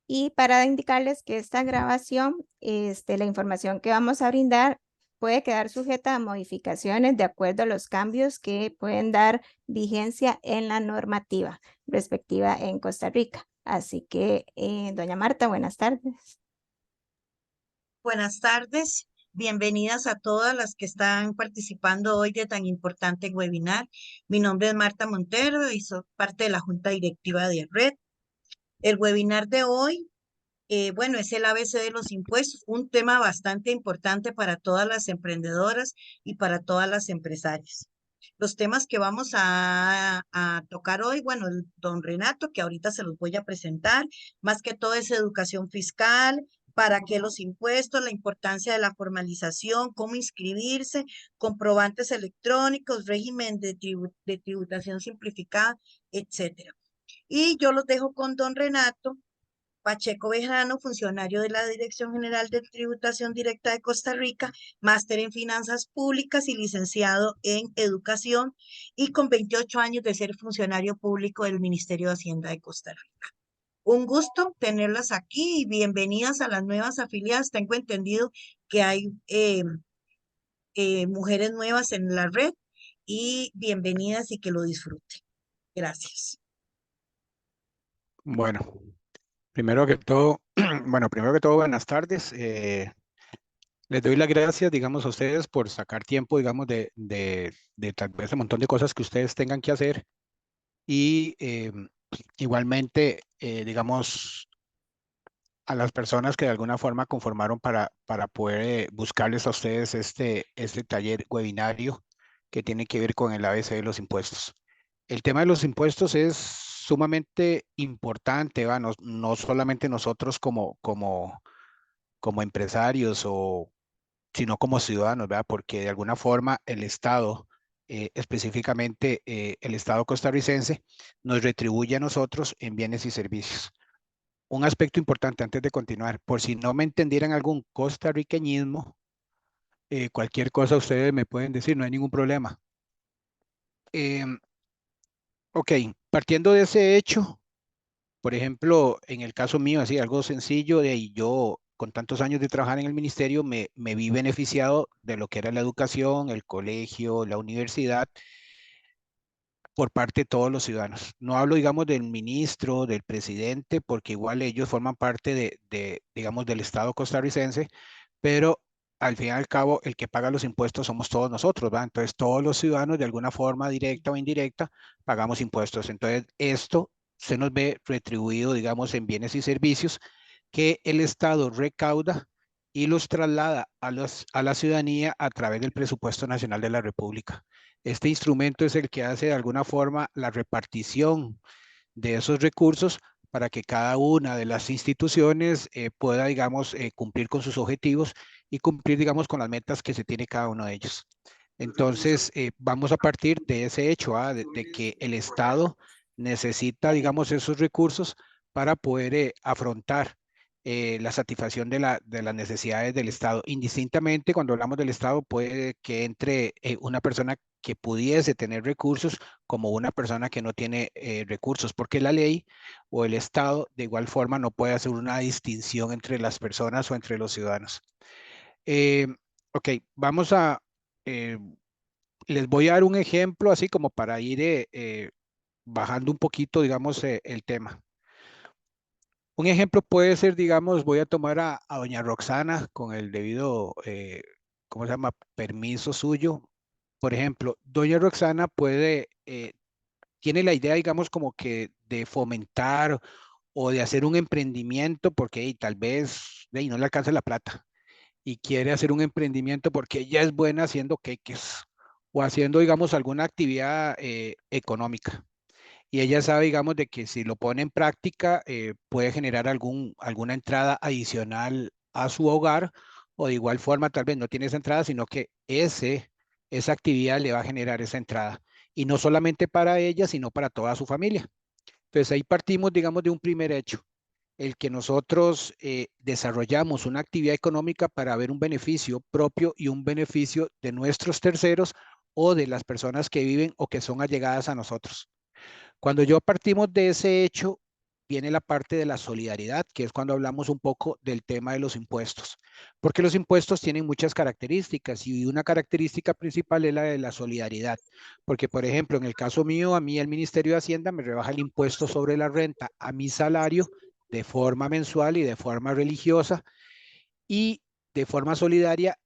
Y para indicarles que esta grabación, la información que vamos a brindar puede quedar sujeta a modificaciones de acuerdo a los cambios que pueden dar vigencia en la normativa respectiva en Costa Rica. Así que, doña Marta, buenas tardes. Buenas tardes, bienvenidas a todas las que están participando hoy de tan importante webinar. Mi nombre es Marta Montero y soy parte de la Junta Directiva de Red. El webinar de hoy, bueno, es el ABC de los impuestos, un tema bastante importante para todas las emprendedoras y para todas las empresarias. Los temas que vamos a tocar hoy, bueno, el don Renato, que ahorita se los voy a presentar, más que todo es educación fiscal, para qué los impuestos, la importancia de la formalización, cómo inscribirse, comprobantes electrónicos, régimen de tributación simplificada, etcétera. Y yo los dejo con don Renato Pacheco Bejarano, funcionario de la Dirección General de Tributación Directa de Costa Rica, máster en Finanzas Públicas y licenciado en Educación, y con 28 años de ser funcionario público del Ministerio de Hacienda de Costa Rica. Un gusto tenerlas aquí y bienvenidas a las nuevas afiliadas. Tengo entendido que hay mujeres nuevas en la red y bienvenidas y que lo disfruten. Gracias. Bueno, primero que todo, primero que todo, buenas tardes. Les doy las gracias, digamos, a ustedes por sacar tiempo, digamos, de tal vez un montón de cosas que ustedes tengan que hacer. Y igualmente, digamos, a las personas que de alguna forma conformaron para poder buscarles a ustedes este taller webinario que tiene que ver con el ABC de los impuestos. El tema de los impuestos es sumamente importante, ¿va? No, no solamente nosotros como empresarios sino como ciudadanos, ¿verdad? Porque de alguna forma el Estado, específicamente el Estado costarricense, nos retribuye a nosotros en bienes y servicios. Un aspecto importante antes de continuar, por si no me entendieran algún costarriqueñismo, cualquier cosa ustedes me pueden decir, no hay ningún problema. Em, ok, partiendo de ese hecho, por ejemplo, en el caso mío, así algo sencillo, de ahí yo con tantos años de trabajar en el ministerio me vi beneficiado de lo que era la educación, el colegio, la universidad, por parte de todos los ciudadanos. No hablo, digamos, del ministro, del presidente, porque igual ellos forman parte digamos, del Estado costarricense, pero al fin y al cabo, el que paga los impuestos somos todos nosotros, ¿va? Entonces, todos los ciudadanos, de alguna forma directa o indirecta, pagamos impuestos. Entonces, esto se nos ve retribuido, digamos, en bienes y servicios que el Estado recauda y los traslada a la ciudadanía a través del presupuesto nacional de la República. Este instrumento es el que hace de alguna forma la repartición de esos recursos para que cada una de las instituciones pueda, digamos, cumplir con sus objetivos y cumplir, digamos, con las metas que se tiene cada uno de ellos. Entonces, vamos a partir de ese hecho, de que el Estado necesita, digamos, esos recursos para poder afrontar la satisfacción de las necesidades del Estado. Indistintamente, cuando hablamos del Estado, puede que entre una persona que pudiese tener recursos como una persona que no tiene recursos, porque la ley o el Estado de igual forma no puede hacer una distinción entre las personas o entre los ciudadanos. Eh, ok, vamos a, eh, les voy a dar un ejemplo así como para ir bajando un poquito, digamos, el tema. Un ejemplo puede ser, digamos, voy a tomar a doña Roxana con el debido, ¿cómo se llama? Permiso suyo. Por ejemplo, doña Roxana tiene la idea, digamos, como que de fomentar o de hacer un emprendimiento porque tal vez no le alcanza la plata y quiere hacer un emprendimiento porque ella es buena haciendo queques o haciendo, digamos, alguna actividad económica. Y ella sabe, digamos, de que si lo pone en práctica puede generar alguna entrada adicional a su hogar o de igual forma tal vez no tiene esa entrada, sino que esa actividad le va a generar esa entrada. Y no solamente para ella, sino para toda su familia. Entonces ahí partimos, digamos, de un primer hecho, el que nosotros desarrollamos una actividad económica para ver un beneficio propio y un beneficio de nuestros terceros o de las personas que viven o que son allegadas a nosotros. Cuando yo partimos de ese hecho, viene la parte de la solidaridad, que es cuando hablamos un poco del tema de los impuestos, porque los impuestos tienen muchas características y una característica principal es la de la solidaridad, porque por ejemplo, en el caso mío, a mí el Ministerio de Hacienda me rebaja el impuesto sobre la renta a mi salario de forma mensual y de forma religiosa y de forma solidaria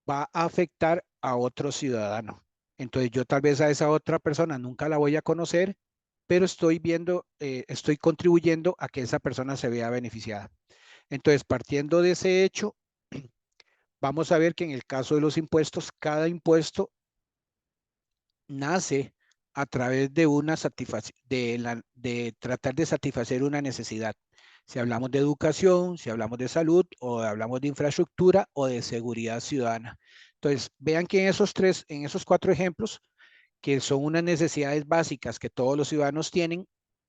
va a afectar a otro ciudadano. Entonces yo tal vez a esa otra persona nunca la voy a conocer, pero estoy viendo, estoy contribuyendo a que esa persona se vea beneficiada. Entonces, partiendo de ese hecho, vamos a ver que en el caso de los impuestos, cada impuesto nace a través de una satisfacción, de tratar de satisfacer una necesidad. Si hablamos de educación, si hablamos de salud, o hablamos de infraestructura o de seguridad ciudadana. Entonces, vean que en esos 4 ejemplos, que son unas necesidades básicas que todos los ciudadanos tienen,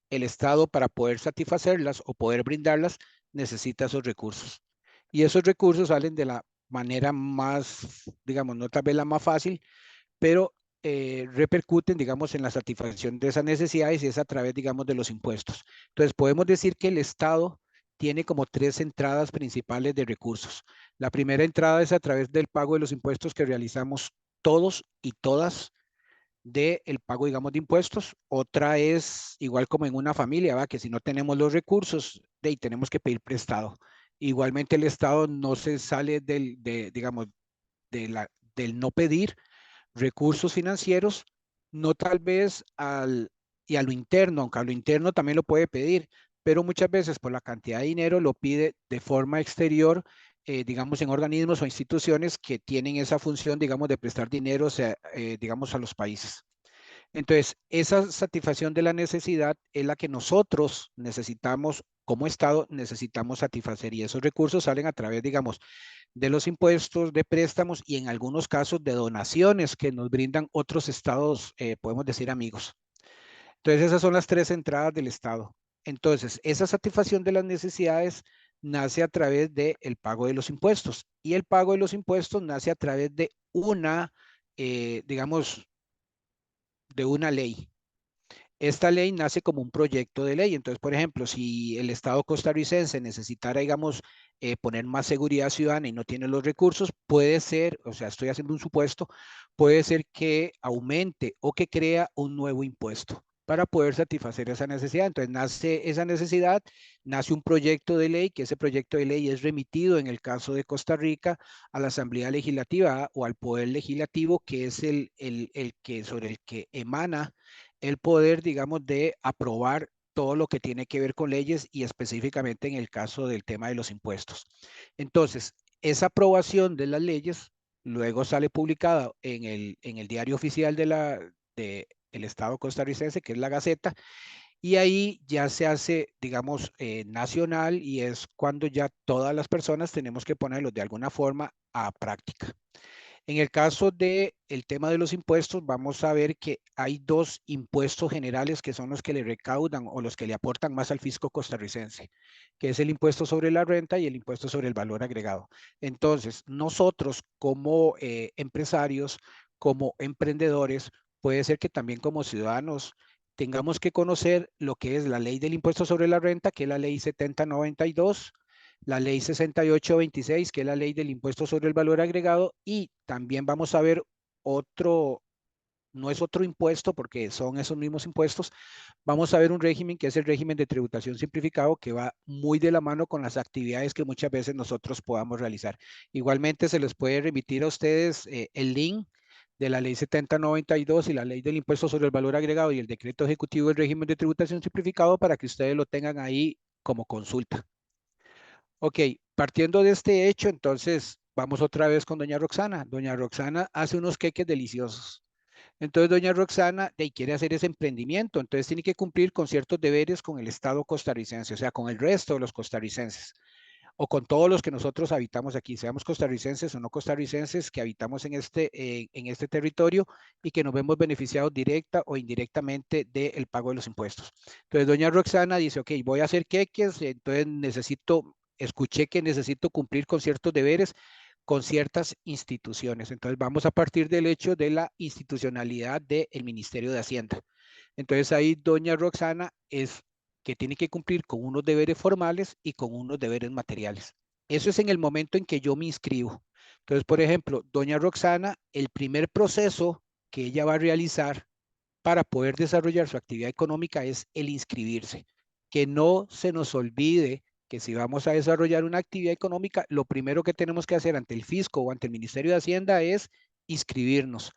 el Estado para poder satisfacerlas o poder brindarlas necesita esos recursos. Y esos recursos salen de la manera más, digamos, no tal vez la más fácil, pero repercuten, digamos, en la satisfacción de esas necesidades y es a través, digamos, de los impuestos. Entonces, podemos decir que el Estado tiene como 3 entradas principales de recursos. La primera entrada es a través del pago de los impuestos que realizamos todos y todas del pago, digamos, de impuestos. Otra es, igual como en una familia, ¿va? Que si no tenemos los recursos, de ahí tenemos que pedir prestado. Igualmente el Estado no se sale digamos, del no pedir recursos financieros, no tal vez y a lo interno, aunque a lo interno también lo puede pedir, pero muchas veces por la cantidad de dinero lo pide de forma exterior, digamos, en organismos o instituciones que tienen esa función, digamos, de prestar dinero, o sea, digamos, a los países. Entonces, esa satisfacción de la necesidad es la que nosotros necesitamos, como Estado, necesitamos satisfacer y esos recursos salen a través, digamos, de los impuestos, de préstamos y en algunos casos de donaciones que nos brindan otros estados, podemos decir amigos. Entonces, esas son las 3 entradas del Estado. Entonces, esa satisfacción de las necesidades nace a través del pago de los impuestos y el pago de los impuestos nace a través de una, digamos, de una ley. Esta ley nace como un proyecto de ley. Entonces, por ejemplo, si el Estado costarricense necesitara, digamos, poner más seguridad ciudadana y no tiene los recursos, puede ser, o sea, estoy haciendo un supuesto, puede ser que aumente o que crea un nuevo impuesto para poder satisfacer esa necesidad. Entonces, nace esa necesidad, nace un proyecto de ley, que ese proyecto de ley es remitido, en el caso de Costa Rica, a la Asamblea Legislativa o al Poder Legislativo, que es sobre el que emana el poder, digamos, de aprobar todo lo que tiene que ver con leyes y específicamente en el caso del tema de los impuestos. Entonces, esa aprobación de las leyes luego sale publicada en el diario oficial del Estado costarricense, que es la Gaceta, y ahí ya se hace, digamos, nacional y es cuando ya todas las personas tenemos que ponerlo de alguna forma a práctica. En el caso del tema de los impuestos, vamos a ver que hay 2 impuestos generales que son los que le recaudan o los que le aportan más al fisco costarricense, que es el impuesto sobre la renta y el impuesto sobre el valor agregado. Entonces, nosotros como empresarios, como emprendedores, puede ser que también como ciudadanos tengamos que conocer lo que es la ley del impuesto sobre la renta, que es la ley 7092, la ley 6826, que es la ley del impuesto sobre el valor agregado, y también vamos a ver otro, no es otro impuesto porque son esos mismos impuestos, vamos a ver un régimen que es el régimen de tributación simplificado que va muy de la mano con las actividades que muchas veces nosotros podamos realizar. Igualmente se les puede remitir a ustedes el link de la ley 7092 y la ley del impuesto sobre el valor agregado y el decreto ejecutivo del régimen de tributación simplificado para que ustedes lo tengan ahí como consulta. Ok, partiendo de este hecho, entonces vamos otra vez con doña Roxana. Doña Roxana hace unos queques deliciosos. Entonces, doña Roxana quiere hacer ese emprendimiento, entonces tiene que cumplir con ciertos deberes con el Estado costarricense, o sea, con el resto de los costarricenses, o con todos los que nosotros habitamos aquí, seamos costarricenses o no costarricenses, que habitamos en este territorio y que nos vemos beneficiados directa o indirectamente del pago de los impuestos. Entonces, doña Roxana dice, ok, voy a hacer queques, entonces escuché que necesito cumplir con ciertos deberes con ciertas instituciones. Entonces vamos a partir del hecho de la institucionalidad del Ministerio de Hacienda. Entonces ahí doña Roxana es que tiene que cumplir con unos deberes formales y con unos deberes materiales. Eso es en el momento en que yo me inscribo. Entonces, por ejemplo, doña Roxana, el primer proceso que ella va a realizar para poder desarrollar su actividad económica es el inscribirse. Que no se nos olvide que si vamos a desarrollar una actividad económica, lo primero que tenemos que hacer ante el fisco o ante el Ministerio de Hacienda es inscribirnos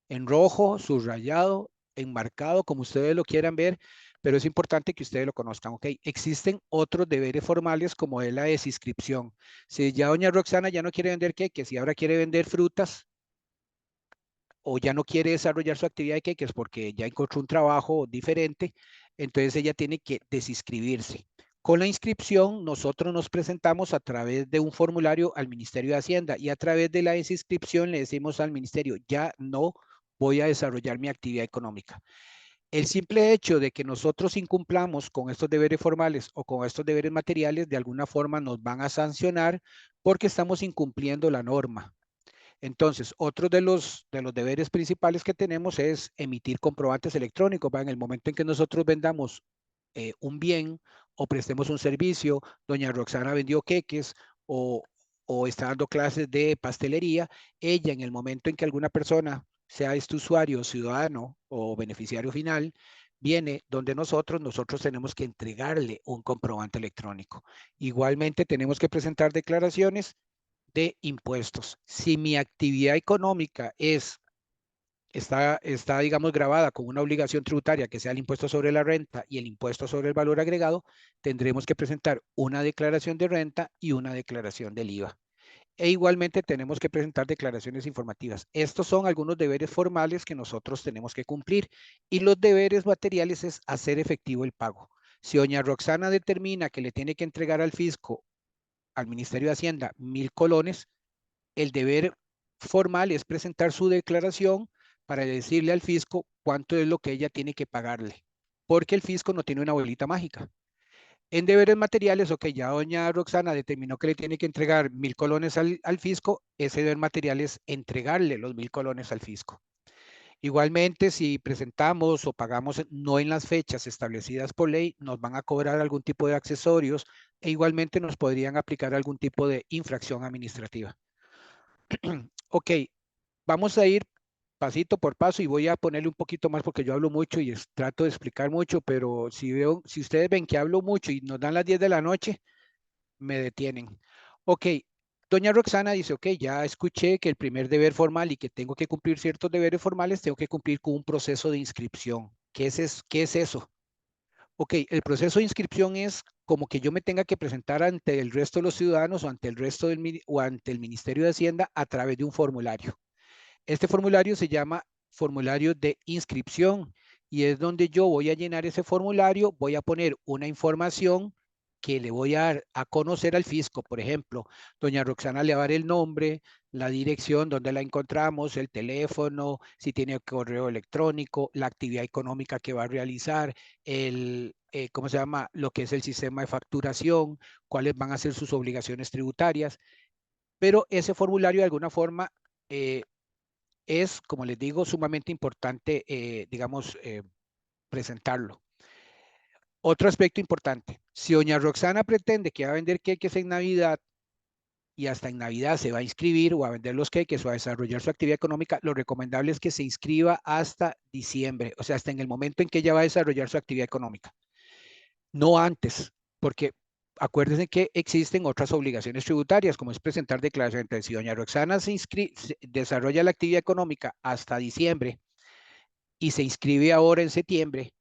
en rojo, subrayado, enmarcado, como ustedes lo quieran ver, pero es importante que ustedes lo conozcan, ¿ok? Existen otros deberes formales como es la desinscripción. Si ya doña Roxana ya no quiere vender queques y ahora quiere vender frutas, o ya no quiere desarrollar su actividad de queques porque ya encontró un trabajo diferente, entonces ella tiene que desinscribirse. Con la inscripción, nosotros nos presentamos a través de un formulario al Ministerio de Hacienda y a través de la desinscripción le decimos al Ministerio, ya no voy a desarrollar mi actividad económica. El simple hecho de que nosotros incumplamos con estos deberes formales o con estos deberes materiales, de alguna forma nos van a sancionar porque estamos incumpliendo la norma. Entonces, otro de los deberes principales que tenemos es emitir comprobantes electrónicos. En el momento en que nosotros vendamos un bien o prestemos un servicio, doña Roxana vendió queques o está dando clases de pastelería, ella en el momento en que alguna persona, sea este usuario, ciudadano o beneficiario final, viene donde nosotros tenemos que entregarle un comprobante electrónico. Igualmente tenemos que presentar declaraciones de impuestos. Si mi actividad económica está, digamos, grabada con una obligación tributaria que sea el impuesto sobre la renta y el impuesto sobre el valor agregado, tendremos que presentar una declaración de renta y una declaración del IVA. E igualmente tenemos que presentar declaraciones informativas. Estos son algunos deberes formales que nosotros tenemos que cumplir y los deberes materiales es hacer efectivo el pago. Si doña Roxana determina que le tiene que entregar al fisco, al Ministerio de Hacienda, 1.000 colones, el deber formal es presentar su declaración para decirle al fisco cuánto es lo que ella tiene que pagarle, porque el fisco no tiene una bolita mágica. En deberes materiales, ok, ya doña Roxana determinó que le tiene que entregar 1.000 colones al fisco, ese deber material es entregarle los 1.000 colones al fisco. Igualmente, si presentamos o pagamos no en las fechas establecidas por ley, nos van a cobrar algún tipo de accesorios e igualmente nos podrían aplicar algún tipo de infracción administrativa. Ok, vamos a ir pasito por paso y voy a ponerle un poquito más porque yo hablo mucho y trato de explicar mucho, pero si ustedes ven que hablo mucho y nos dan las 10 de la noche, me detienen. Ok, doña Roxana dice, ok, ya escuché que el primer deber formal y que tengo que cumplir ciertos deberes formales, tengo que cumplir con un proceso de inscripción. ¿Qué es eso? Ok, el proceso de inscripción es como que yo me tenga que presentar ante el resto de los ciudadanos o ante el resto o ante el Ministerio de Hacienda a través de un formulario. Este formulario se llama formulario de inscripción y es donde yo voy a llenar ese formulario, voy a poner una información que le voy a dar a conocer al fisco. Por ejemplo, doña Roxana le va a dar el nombre, la dirección donde la encontramos, el teléfono, si tiene correo electrónico, la actividad económica que va a realizar, ¿cómo se llama? Lo que es el sistema de facturación, cuáles van a ser sus obligaciones tributarias. Pero ese formulario de alguna forma es, como les digo, sumamente importante, digamos, presentarlo. Otro aspecto importante, si doña Roxana pretende que va a vender queques en Navidad y hasta en Navidad se va a inscribir o a vender los queques o a desarrollar su actividad económica, lo recomendable es que se inscriba hasta diciembre, o sea, hasta en el momento en que ella va a desarrollar su actividad económica. No antes, porque acuérdense que existen otras obligaciones tributarias, como es presentar declaración. Entonces, si doña Roxana desarrolla la actividad económica hasta diciembre y se inscribe ahora en septiembre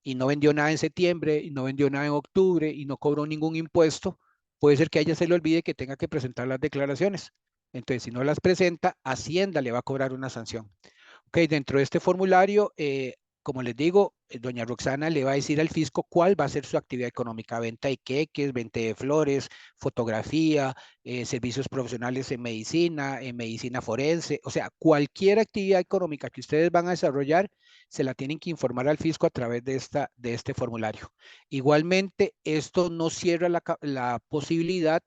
y no vendió nada en septiembre y no vendió nada en octubre y no cobró ningún impuesto, puede ser que a ella se le olvide que tenga que presentar las declaraciones. Entonces, si no las presenta, Hacienda le va a cobrar una sanción. Ok, dentro de este formulario, como les digo, doña Roxana le va a decir al fisco cuál va a ser su actividad económica, venta de queques, venta de flores, fotografía, servicios profesionales en medicina forense, o sea, cualquier actividad económica que ustedes van a desarrollar, se la tienen que informar al fisco a través de este formulario. Igualmente, esto no cierra la posibilidad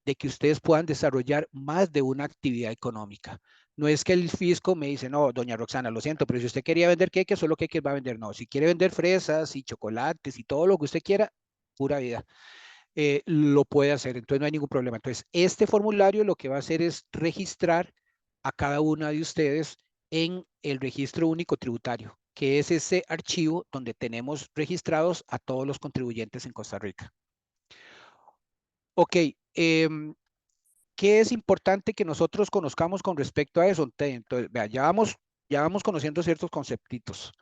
de que ustedes puedan desarrollar más de una actividad económica. No es que el fisco me dice, no, doña Roxana, lo siento, pero si usted quería vender queques, solo queques va a vender. No, si quiere vender fresas y chocolates y todo lo que usted quiera, pura vida, lo puede hacer. Entonces no hay ningún problema. Entonces, este formulario lo que va a hacer es registrar a cada una de ustedes en el registro único tributario, que es ese archivo donde tenemos registrados a todos los contribuyentes en Costa Rica. Ok, ¿qué es importante que nosotros conozcamos con respecto a eso? Entonces, vea, ya vamos conociendo ciertos conceptitos.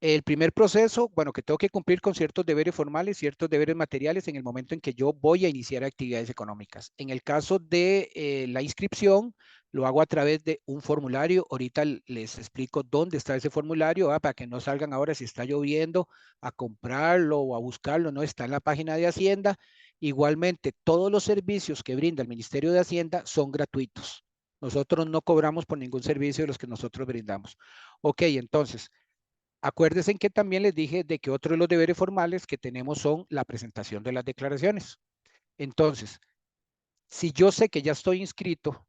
El primer proceso, bueno, que tengo que cumplir con ciertos deberes formales, ciertos deberes materiales en el momento en que yo voy a iniciar actividades económicas. En el caso de la inscripción, lo hago a través de un formulario. Ahorita les explico dónde está ese formulario, para que no salgan ahora si está lloviendo a comprarlo o a buscarlo, no está en la página de Hacienda. Igualmente, todos los servicios que brinda el Ministerio de Hacienda son gratuitos. Nosotros no cobramos por ningún servicio de los que nosotros brindamos. Ok, entonces, acuérdense que también les dije de que otro de los deberes formales que tenemos son la presentación de las declaraciones. Entonces, si yo sé que ya estoy inscrito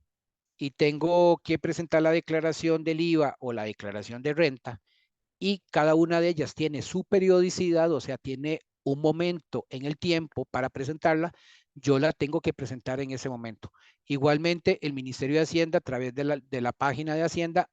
y tengo que presentar la declaración del IVA o la declaración de renta, y cada una de ellas tiene su periodicidad, o sea, tiene un momento en el tiempo para presentarla, yo la tengo que presentar en ese momento. Igualmente, el Ministerio de Hacienda, a través de la página de Hacienda,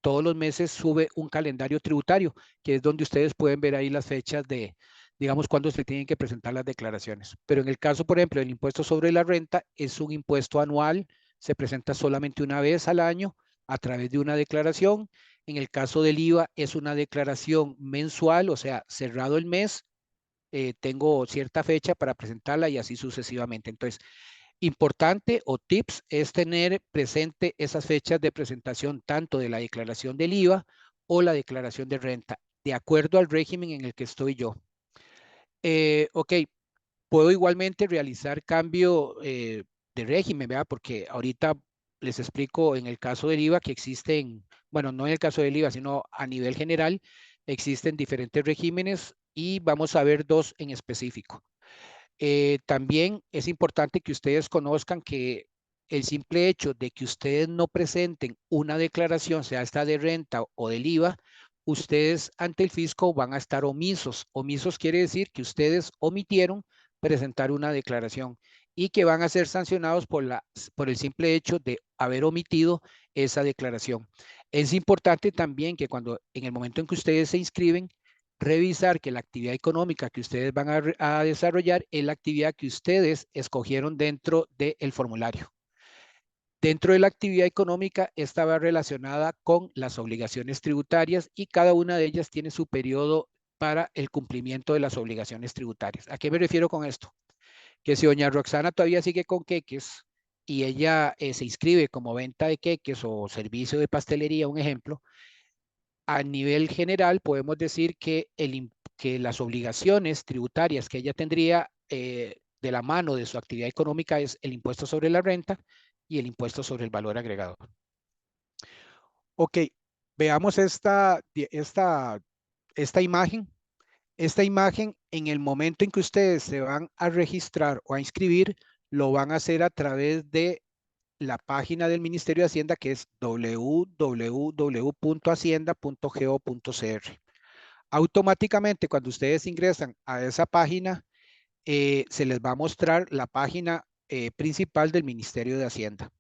todos los meses sube un calendario tributario, que es donde ustedes pueden ver ahí las fechas de, digamos, cuándo se tienen que presentar las declaraciones. Pero en el caso, por ejemplo, del impuesto sobre la renta, es un impuesto anual, se presenta solamente una vez al año a través de una declaración. En el caso del IVA, es una declaración mensual, o sea, cerrado el mes, tengo cierta fecha para presentarla y así sucesivamente. Entonces, importante o tips es tener presente esas fechas de presentación tanto de la declaración del IVA o la declaración de renta, de acuerdo al régimen en el que estoy yo. Ok, puedo igualmente realizar cambio de régimen, ¿verdad? Porque ahorita les explico en el caso del IVA que existen, bueno, no en el caso del IVA, sino a nivel general, existen diferentes regímenes y vamos a ver dos en específico. También es importante que ustedes conozcan que el simple hecho de que ustedes no presenten una declaración, sea esta de renta o del IVA, ustedes ante el fisco van a estar omisos. Omisos quiere decir que ustedes omitieron presentar una declaración y que van a ser sancionados por el simple hecho de haber omitido esa declaración. Es importante también que cuando en el momento en que ustedes se inscriben, revisar que la actividad económica que ustedes van a desarrollar es la actividad que ustedes escogieron dentro del formulario. Dentro de la actividad económica, esta va relacionada con las obligaciones tributarias y cada una de ellas tiene su periodo para el cumplimiento de las obligaciones tributarias. ¿A qué me refiero con esto? Que si doña Roxana todavía sigue con queques y ella se inscribe como venta de queques o servicio de pastelería, un ejemplo, a nivel general podemos decir que, que las obligaciones tributarias que ella tendría de la mano de su actividad económica es el impuesto sobre la renta y el impuesto sobre el valor agregado. Ok, veamos esta imagen. Esta imagen, en el momento en que ustedes se van a registrar o a inscribir, lo van a hacer a través de la página del Ministerio de Hacienda, que es www.hacienda.go.cr. Automáticamente, cuando ustedes ingresan a esa página, se les va a mostrar la página principal del Ministerio de Hacienda.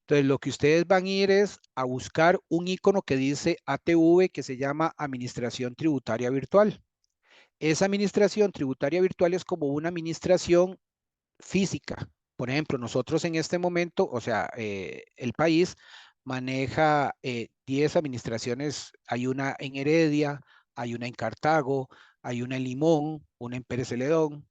Entonces, lo que ustedes van a ir es a buscar un icono que dice ATV, que se llama Administración Tributaria Virtual. Esa administración tributaria virtual es como una administración física. Por ejemplo, nosotros en este momento, o sea, el país maneja 10 administraciones. Hay una en Heredia, hay una en Cartago, hay una en Limón, una en Pérez Celedón,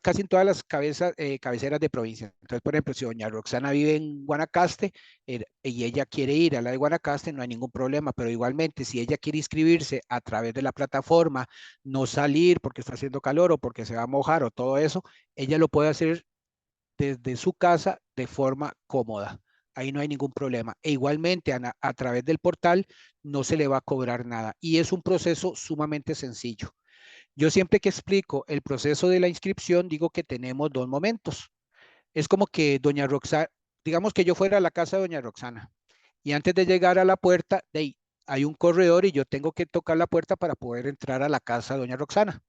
casi en todas las cabeceras de provincia. Entonces, por ejemplo, si doña Roxana vive en Guanacaste y ella quiere ir a la de Guanacaste, no hay ningún problema, pero igualmente, si ella quiere inscribirse a través de la plataforma, no salir porque está haciendo calor o porque se va a mojar o todo eso, ella lo puede hacer desde su casa de forma cómoda. Ahí no hay ningún problema. E igualmente a través del portal no se le va a cobrar nada. Y es un proceso sumamente sencillo. Yo siempre que explico el proceso de la inscripción digo que tenemos dos momentos. Es como que doña Roxana, digamos que yo fuera a la casa de doña Roxana Y antes de llegar a la puerta, hay un corredor y yo tengo que tocar la puerta para poder entrar a la casa de doña Roxana.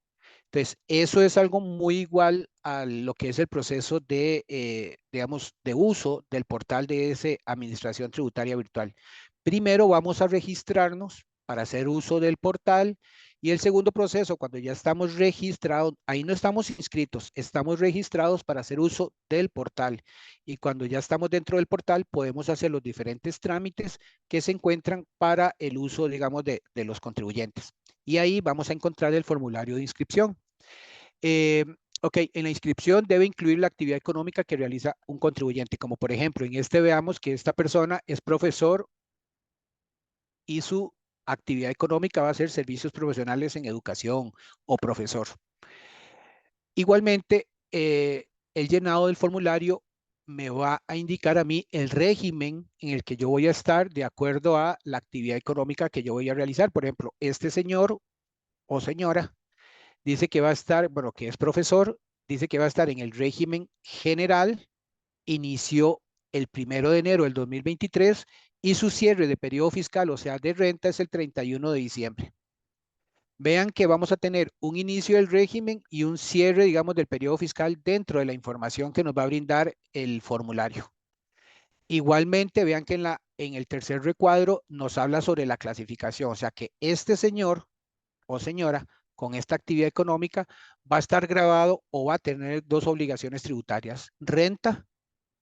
Entonces, eso es algo muy igual a lo que es el proceso de, digamos, de uso del portal de ese Administración Tributaria Virtual. Primero vamos a registrarnos para hacer uso del portal y el segundo proceso, cuando ya estamos registrados, ahí no estamos inscritos, estamos registrados para hacer uso del portal. Y cuando ya estamos dentro del portal, podemos hacer los diferentes trámites que se encuentran para el uso, digamos, de los contribuyentes. Y ahí vamos a encontrar el formulario de inscripción. Eh, ok, en la inscripción debe incluir la actividad económica que realiza un contribuyente, como por ejemplo, en este veamos que esta persona es profesor y su actividad económica va a ser servicios profesionales en educación o profesor. Igualmente, el llenado del formulario me va a indicar a mí el régimen en el que yo voy a estar de acuerdo a la actividad económica que yo voy a realizar. Por ejemplo, este señor o señora dice que va a estar, bueno, que es profesor, dice que va a estar en el régimen general, inició el 1 de enero del 2023 y su cierre de periodo fiscal, o sea, de renta, es el 31 de diciembre. Vean que vamos a tener un inicio del régimen y un cierre, digamos, del periodo fiscal dentro de la información que nos va a brindar el formulario. Igualmente, vean que en el tercer recuadro nos habla sobre la clasificación, o sea que este señor o señora con esta actividad económica va a estar grabado o va a tener dos obligaciones tributarias, renta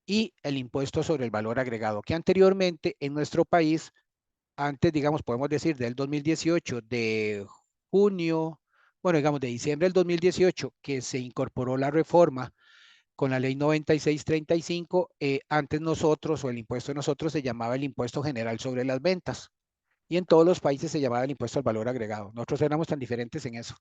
y el impuesto sobre el valor agregado, que anteriormente en nuestro país, antes, digamos, podemos decir del 2018, de junio, bueno, digamos, de diciembre del 2018, que se incorporó la reforma con la ley 9635, antes nosotros, o el impuesto de nosotros, se llamaba el impuesto general sobre las ventas. Y en todos los países se llamaba el impuesto al valor agregado. Nosotros éramos tan diferentes en eso.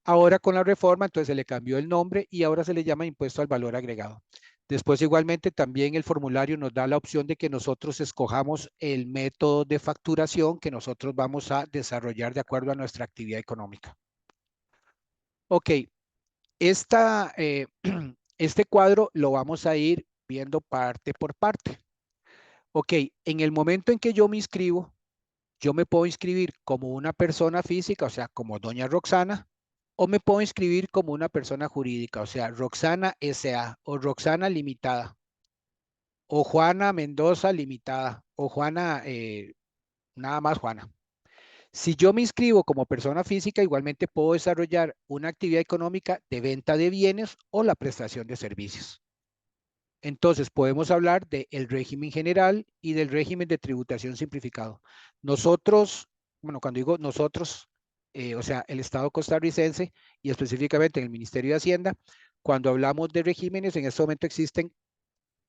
Ahora con la reforma, entonces se le cambió el nombre y ahora se le llama impuesto al valor agregado. Después, igualmente, también el formulario nos da la opción de que nosotros escojamos el método de facturación que nosotros vamos a desarrollar de acuerdo a nuestra actividad económica. Ok, este cuadro lo vamos a ir viendo parte por parte. Ok, en el momento en que yo me inscribo, yo me puedo inscribir como una persona física, o sea, como doña Roxana, o me puedo inscribir como una persona jurídica, o sea, Roxana S.A. o Roxana Limitada, o Juana Mendoza Limitada, o Juana, nada más Juana. Si yo me inscribo como persona física, igualmente puedo desarrollar una actividad económica de venta de bienes o la prestación de servicios. Entonces, podemos hablar del régimen general y del régimen de tributación simplificado. Nosotros, bueno, cuando digo nosotros, o sea, el Estado costarricense y específicamente en el Ministerio de Hacienda, cuando hablamos de regímenes, en este momento existen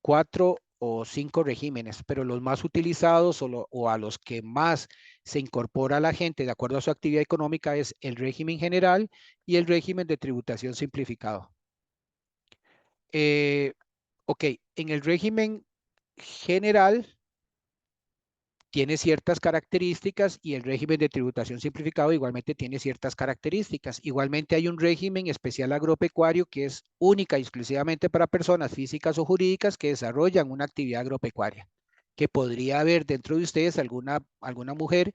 4 o 5 regímenes, pero los más utilizados o a los que más se incorpora la gente de acuerdo a su actividad económica es el régimen general y el régimen de tributación simplificado. Ok, en el régimen general tiene ciertas características y el régimen de tributación simplificado igualmente tiene ciertas características. Igualmente hay un régimen especial agropecuario que es única y exclusivamente para personas físicas o jurídicas que desarrollan una actividad agropecuaria, que podría haber dentro de ustedes alguna mujer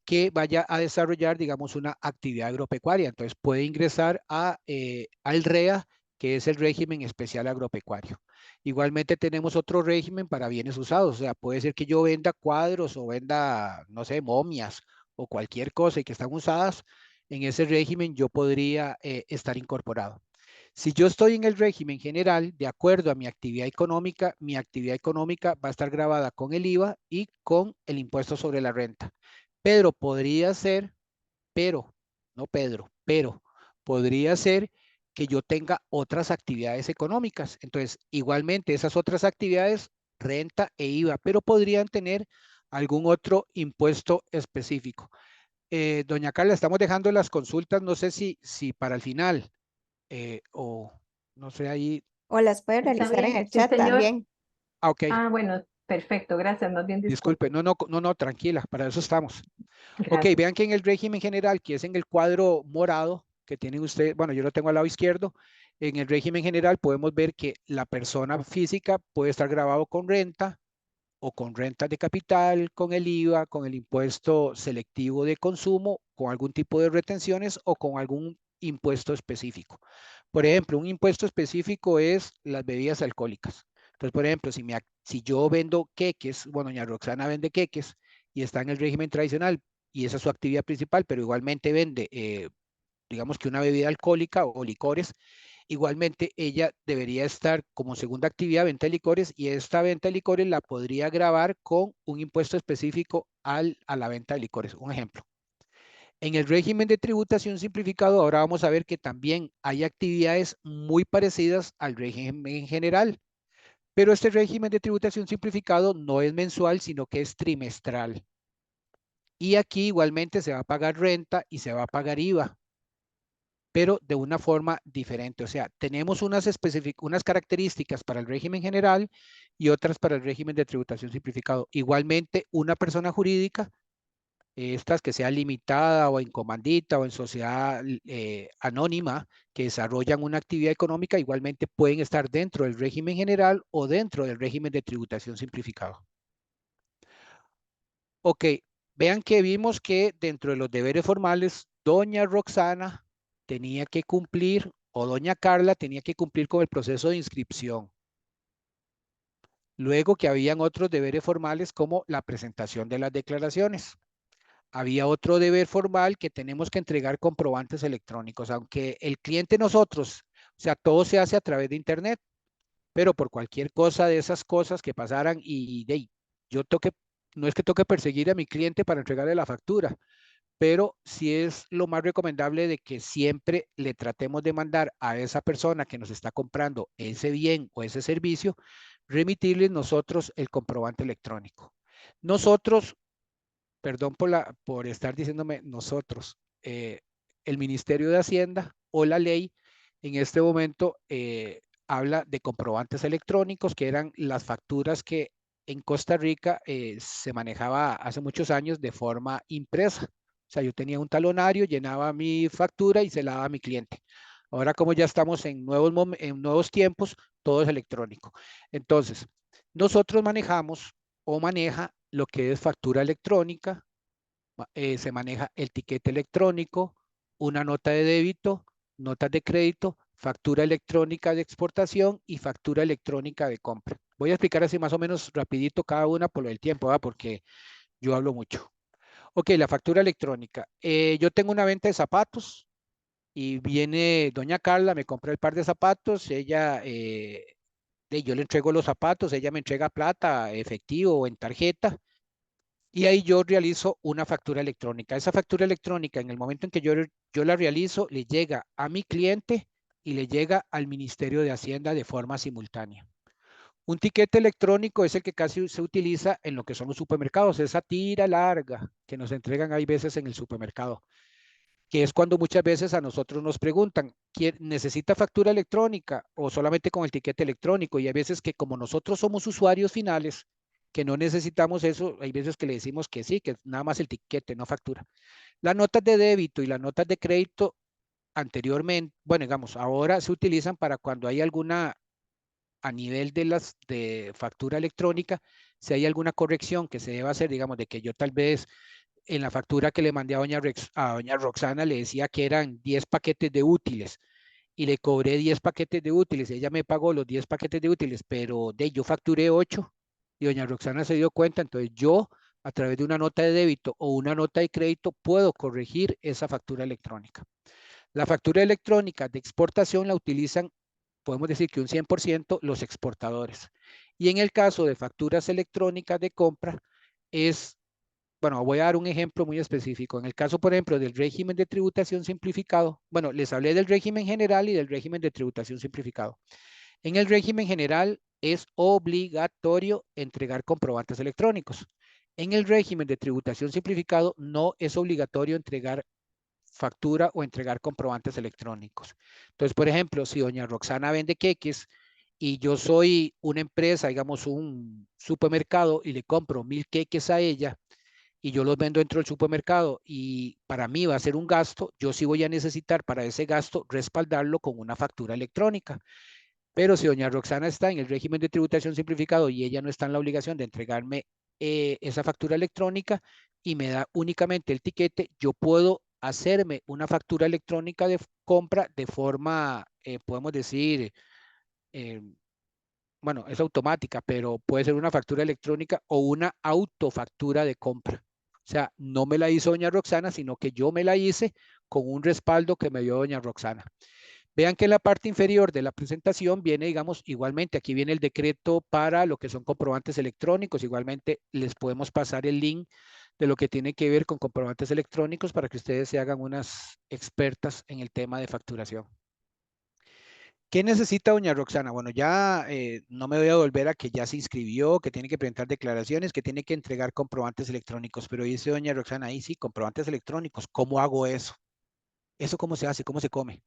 que vaya a desarrollar, digamos, una actividad agropecuaria. Entonces puede ingresar al REA, que es el régimen especial agropecuario. Igualmente tenemos otro régimen para bienes usados, o sea, puede ser que yo venda cuadros o venda, no sé, momias o cualquier cosa y que están usadas, en ese régimen yo podría estar incorporado. Si yo estoy en el régimen general, de acuerdo a mi actividad económica va a estar grabada con el IVA y con el impuesto sobre la renta. Pedro podría ser, no Pedro, pero podría ser que yo tenga otras actividades económicas. Entonces, igualmente esas otras actividades, renta e IVA, pero podrían tener algún otro impuesto específico. Doña Carla, estamos dejando las consultas, no sé si para el final o no sé ahí. O las puede Está realizar en bien, el sí, chat señor. también. Ok, Bueno, perfecto, gracias, más bien disculpe, disculpe. no, tranquila, para eso estamos. Ok, Gracias. vean que en el régimen general, que es en el cuadro morado que tienen ustedes, bueno, yo lo tengo al lado izquierdo, en el régimen general podemos ver que la persona física puede estar grabado con renta, o con rentas de capital, con el IVA, con el impuesto selectivo de consumo, con algún tipo de retenciones o con algún impuesto específico. Por ejemplo, un impuesto específico es las bebidas alcohólicas. Entonces, por ejemplo, si yo vendo queques, bueno, doña Roxana vende queques y está en el régimen tradicional y esa es su actividad principal, pero igualmente vende, digamos que una bebida alcohólica o licores, igualmente ella debería estar como segunda actividad venta de licores y esta venta de licores la podría gravar con un impuesto específico a la venta de licores. Un ejemplo. En el régimen de tributación simplificado, ahora vamos a ver que también hay actividades muy parecidas al régimen general, pero este régimen de tributación simplificado no es mensual, sino que es trimestral. Y aquí igualmente se va a pagar renta y se va a pagar IVA, pero de una forma diferente. O sea, tenemos unas características para el régimen general y otras para el régimen de tributación simplificado. Igualmente, una persona jurídica, estas que sea limitada o en comandita o en sociedad anónima, que desarrollan una actividad económica, igualmente pueden estar dentro del régimen general o dentro del régimen de tributación simplificado. Ok, vean que vimos que dentro de los deberes formales, doña Roxana tenía que cumplir, o doña Carla tenía que cumplir con el proceso de inscripción. Luego que habían otros deberes formales como la presentación de las declaraciones. Había otro deber formal que tenemos que entregar comprobantes electrónicos, aunque el cliente nosotros, o sea, todo se hace a través de Internet, pero por cualquier cosa de esas cosas que pasaran yo toque, no es que toque perseguir a mi cliente para entregarle la factura, pero sí es lo más recomendable de que siempre le tratemos de mandar a esa persona que nos está comprando ese bien o ese servicio, remitirle nosotros el comprobante electrónico. Nosotros, perdón por estar diciéndome nosotros, el Ministerio de Hacienda o la ley en este momento habla de comprobantes electrónicos, que eran las facturas que en Costa Rica se manejaba hace muchos años de forma impresa. O sea, yo tenía un talonario, llenaba mi factura y se la daba a mi cliente. Ahora, como ya estamos en nuevos tiempos, todo es electrónico. Entonces, nosotros manejamos o maneja lo que es factura electrónica, se maneja el tiquete electrónico, una nota de débito, notas de crédito, factura electrónica de exportación y factura electrónica de compra. Voy a explicar así más o menos rapidito cada una por el tiempo, ¿verdad? Porque yo hablo mucho. Ok, la factura electrónica. Yo tengo una venta de zapatos y viene doña Carla, me compra el par de zapatos, yo le entrego los zapatos, ella me entrega plata, efectivo o en tarjeta. Y ahí yo realizo una factura electrónica. Esa factura electrónica, en el momento en que yo la realizo, le llega a mi cliente y le llega al Ministerio de Hacienda de forma simultánea. Un tiquete electrónico es el que casi se utiliza en lo que son los supermercados, esa tira larga que nos entregan hay veces en el supermercado, que es cuando muchas veces a nosotros nos preguntan, ¿necesita factura electrónica o solamente con el tiquete electrónico? Y hay veces que como nosotros somos usuarios finales, que no necesitamos eso, hay veces que le decimos que sí, que nada más el tiquete, no factura. Las notas de débito y las notas de crédito anteriormente, bueno, digamos, ahora se utilizan para cuando hay alguna, a nivel de factura electrónica, si hay alguna corrección que se deba hacer, digamos, de que yo tal vez en la factura que le mandé a doña Roxana le decía que eran 10 paquetes de útiles y le cobré 10 paquetes de útiles. Ella me pagó los 10 paquetes de útiles, pero yo facturé 8 y doña Roxana se dio cuenta. Entonces yo, a través de una nota de débito o una nota de crédito, puedo corregir esa factura electrónica. La factura electrónica de exportación la utilizan, podemos decir que un 100% los exportadores. Y en el caso de facturas electrónicas de compra, bueno, voy a dar un ejemplo muy específico. En el caso, por ejemplo, del régimen de tributación simplificado, bueno, les hablé del régimen general y del régimen de tributación simplificado. En el régimen general es obligatorio entregar comprobantes electrónicos. En el régimen de tributación simplificado no es obligatorio entregar factura o entregar comprobantes electrónicos. Entonces, por ejemplo, si doña Roxana vende queques y yo soy una empresa, digamos un supermercado y le compro 1000 queques a ella, y yo los vendo dentro del supermercado y para mí va a ser un gasto, yo sí voy a necesitar para ese gasto respaldarlo con una factura electrónica. Pero si doña Roxana está en el régimen de tributación simplificado y ella no está en la obligación de entregarme esa factura electrónica y me da únicamente el tiquete, yo puedo hacerme una factura electrónica de compra de forma, podemos decir, eh, bueno, es automática, pero puede ser una factura electrónica o una autofactura de compra. O sea, no me la hizo doña Roxana, sino que yo me la hice con un respaldo que me dio doña Roxana. Vean que en la parte inferior de la presentación viene, digamos, igualmente, aquí viene el decreto para lo que son comprobantes electrónicos. Igualmente les podemos pasar el link de lo que tiene que ver con comprobantes electrónicos para que ustedes se hagan unas expertas en el tema de facturación. ¿Qué necesita doña Roxana? Bueno, ya no me voy a volver a que ya se inscribió, que tiene que presentar declaraciones, que tiene que entregar comprobantes electrónicos, pero dice doña Roxana, ahí sí, comprobantes electrónicos, ¿cómo hago eso? ¿Eso cómo se hace? ¿Cómo se come?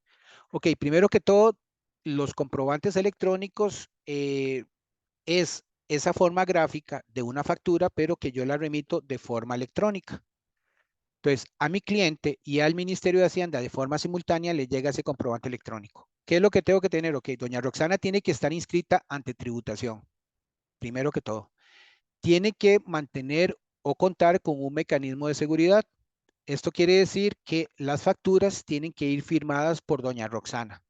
Ok, primero que todo, los comprobantes electrónicos es esa forma gráfica de una factura, pero que yo la remito de forma electrónica. Entonces, a mi cliente y al Ministerio de Hacienda de forma simultánea le llega ese comprobante electrónico. ¿Qué es lo que tengo que tener? Ok, doña Roxana tiene que estar inscrita ante tributación, primero que todo. Tiene que mantener o contar con un mecanismo de seguridad. Esto quiere decir que las facturas tienen que ir firmadas por doña Roxana.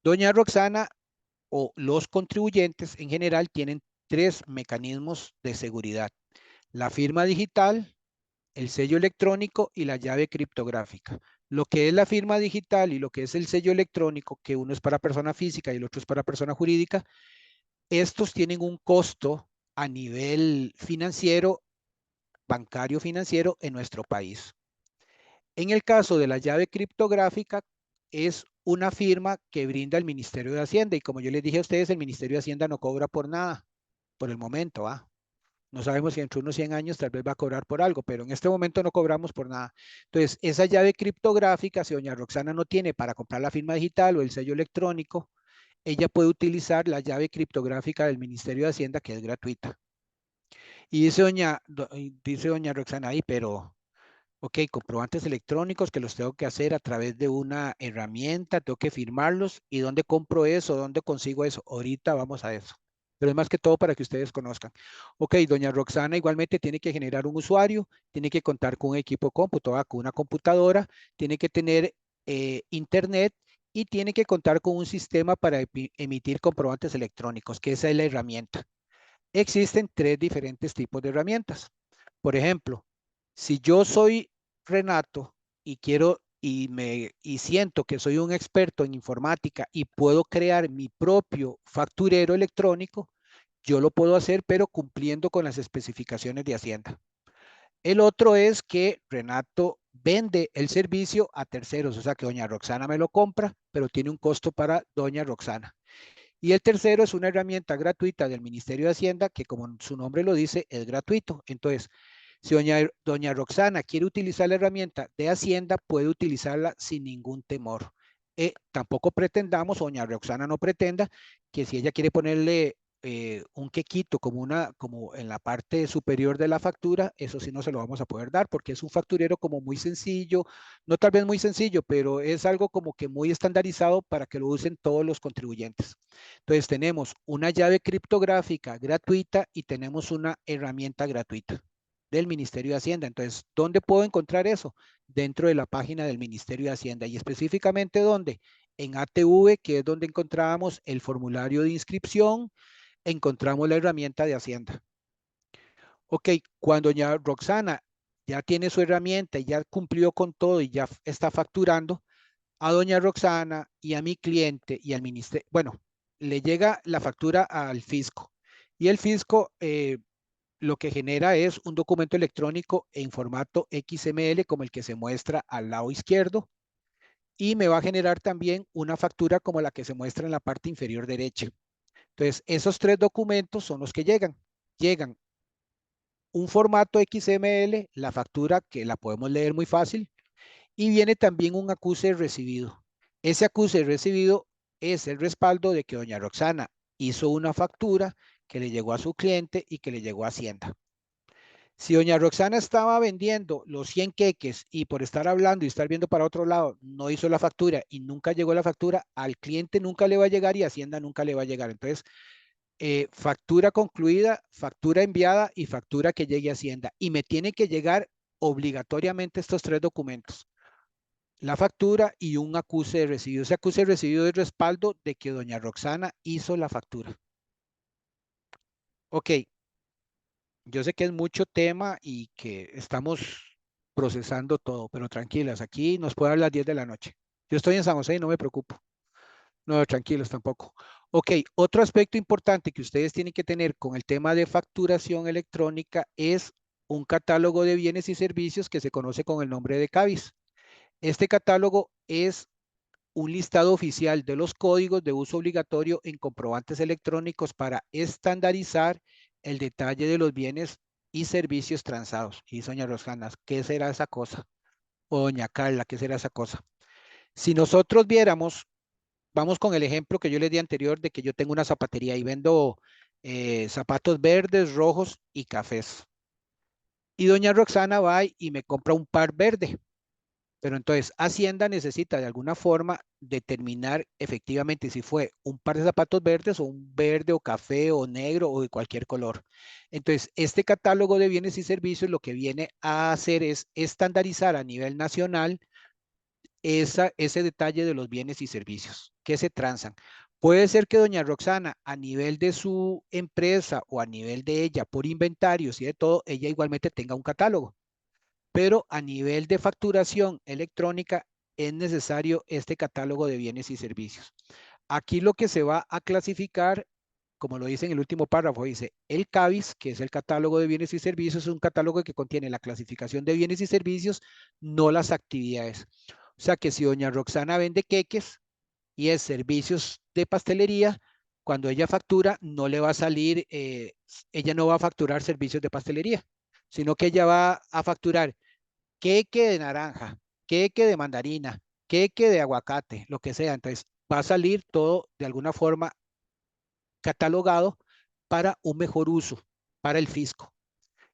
Doña Roxana o los contribuyentes en general tienen tres mecanismos de seguridad: la firma digital, el sello electrónico y la llave criptográfica. Lo que es la firma digital y lo que es el sello electrónico, que uno es para persona física y el otro es para persona jurídica, estos tienen un costo a nivel financiero, bancario financiero en nuestro país. En el caso de la llave criptográfica, es una firma que brinda el Ministerio de Hacienda y como yo les dije a ustedes, el Ministerio de Hacienda no cobra por nada, por el momento, ¿ah? No sabemos si dentro de unos 100 años tal vez va a cobrar por algo, pero en este momento no cobramos por nada. Entonces, esa llave criptográfica, si doña Roxana no tiene para comprar la firma digital o el sello electrónico, ella puede utilizar la llave criptográfica del Ministerio de Hacienda, que es gratuita. Y dice doña Roxana ahí, pero, ok, comprobantes electrónicos que los tengo que hacer a través de una herramienta, tengo que firmarlos. ¿Y dónde compro eso? ¿Dónde consigo eso? Ahorita vamos a eso. Pero es más que todo para que ustedes conozcan. Ok, doña Roxana igualmente tiene que generar un usuario, tiene que contar con un equipo de cómputo, con una computadora, tiene que tener internet y tiene que contar con un sistema para emitir comprobantes electrónicos, que esa es la herramienta. Existen tres diferentes tipos de herramientas. Por ejemplo, si yo soy Renato y quiero y siento que soy un experto en informática y puedo crear mi propio facturero electrónico, yo lo puedo hacer, pero cumpliendo con las especificaciones de Hacienda. El otro es que Renato vende el servicio a terceros, o sea que doña Roxana me lo compra, pero tiene un costo para doña Roxana. Y el tercero es una herramienta gratuita del Ministerio de Hacienda que, como su nombre lo dice, es gratuito. Entonces, si doña Roxana quiere utilizar la herramienta de Hacienda, puede utilizarla sin ningún temor. Tampoco pretendamos, o doña Roxana no pretenda, que si ella quiere ponerle un quequito como en la parte superior de la factura, eso sí no se lo vamos a poder dar porque es un facturero como muy sencillo, no tal vez muy sencillo, pero es algo como que muy estandarizado para que lo usen todos los contribuyentes. Entonces tenemos una llave criptográfica gratuita y tenemos una herramienta gratuita del Ministerio de Hacienda. Entonces, ¿dónde puedo encontrar eso? Dentro de la página del Ministerio de Hacienda. Y específicamente, ¿dónde? En ATV, que es donde encontramos el formulario de inscripción, encontramos la herramienta de Hacienda. Ok, cuando ya Roxana ya tiene su herramienta y ya cumplió con todo y ya está facturando, a doña Roxana y a mi cliente y al ministerio, bueno, le llega la factura al fisco y el fisco lo que genera es un documento electrónico en formato XML como el que se muestra al lado izquierdo y me va a generar también una factura como la que se muestra en la parte inferior derecha. Entonces, esos tres documentos son los que llegan. Llegan un formato XML, la factura que la podemos leer muy fácil, y viene también un acuse recibido. Ese acuse recibido es el respaldo de que doña Roxana hizo una factura que le llegó a su cliente y que le llegó a Hacienda. Si doña Roxana estaba vendiendo los 100 queques y por estar hablando y estar viendo para otro lado, no hizo la factura y nunca llegó la factura, al cliente nunca le va a llegar y a Hacienda nunca le va a llegar. Entonces, factura concluida, factura enviada y factura que llegue a Hacienda. Y me tiene que llegar obligatoriamente estos 3 documentos. La factura y un acuse de recibido. Ese acuse de recibido es respaldo de que doña Roxana hizo la factura. Ok, yo sé que es mucho tema y que estamos procesando todo, pero tranquilas, aquí nos puede dar las 10 de la noche. Yo estoy en San José y no me preocupo. No, tranquilos tampoco. Ok, otro aspecto importante que ustedes tienen que tener con el tema de facturación electrónica es un catálogo de bienes y servicios que se conoce con el nombre de CABIS. Este catálogo es un listado oficial de los códigos de uso obligatorio en comprobantes electrónicos para estandarizar el detalle de los bienes y servicios transados. Y doña Rosana, ¿qué será esa cosa? O doña Carla, ¿qué será esa cosa? Si nosotros viéramos, vamos con el ejemplo que yo les di anterior de que yo tengo una zapatería y vendo zapatos verdes, rojos y cafés. Y doña Roxana va y me compra un par verde. Pero entonces Hacienda necesita de alguna forma determinar efectivamente si fue un par de zapatos verdes o un verde o café o negro o de cualquier color. Entonces, este catálogo de bienes y servicios lo que viene a hacer es estandarizar a nivel nacional ese detalle de los bienes y servicios que se transan. Puede ser que doña Roxana, a nivel de su empresa o a nivel de ella, por inventarios y de todo, ella igualmente tenga un catálogo, pero a nivel de facturación electrónica es necesario este catálogo de bienes y servicios. Aquí lo que se va a clasificar, como lo dice en el último párrafo, dice el CABIS, que es el catálogo de bienes y servicios, es un catálogo que contiene la clasificación de bienes y servicios, no las actividades. O sea que si doña Roxana vende queques y es servicios de pastelería, cuando ella factura no le va a salir, ella no va a facturar servicios de pastelería, sino que ella va a facturar queque de naranja, queque de mandarina, queque de aguacate, lo que sea. Entonces va a salir todo de alguna forma catalogado para un mejor uso, para el fisco.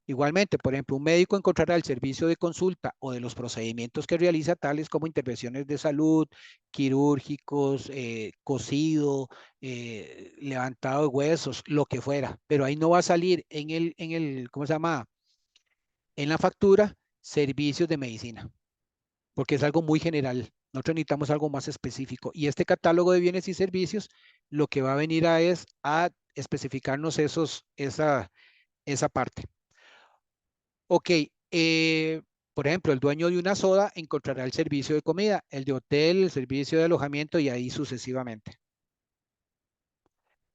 Igualmente, por ejemplo, un médico encontrará el servicio de consulta o de los procedimientos que realiza, tales como intervenciones de salud, quirúrgicos, cosido, levantado de huesos, lo que fuera, pero ahí no va a salir ¿cómo se llama? En la factura, servicios de medicina, porque es algo muy general. Nosotros necesitamos algo más específico. Y este catálogo de bienes y servicios lo que va a venir es a especificarnos esa parte. Ok, por ejemplo, el dueño de una soda encontrará el servicio de comida, el de hotel, el servicio de alojamiento y ahí sucesivamente.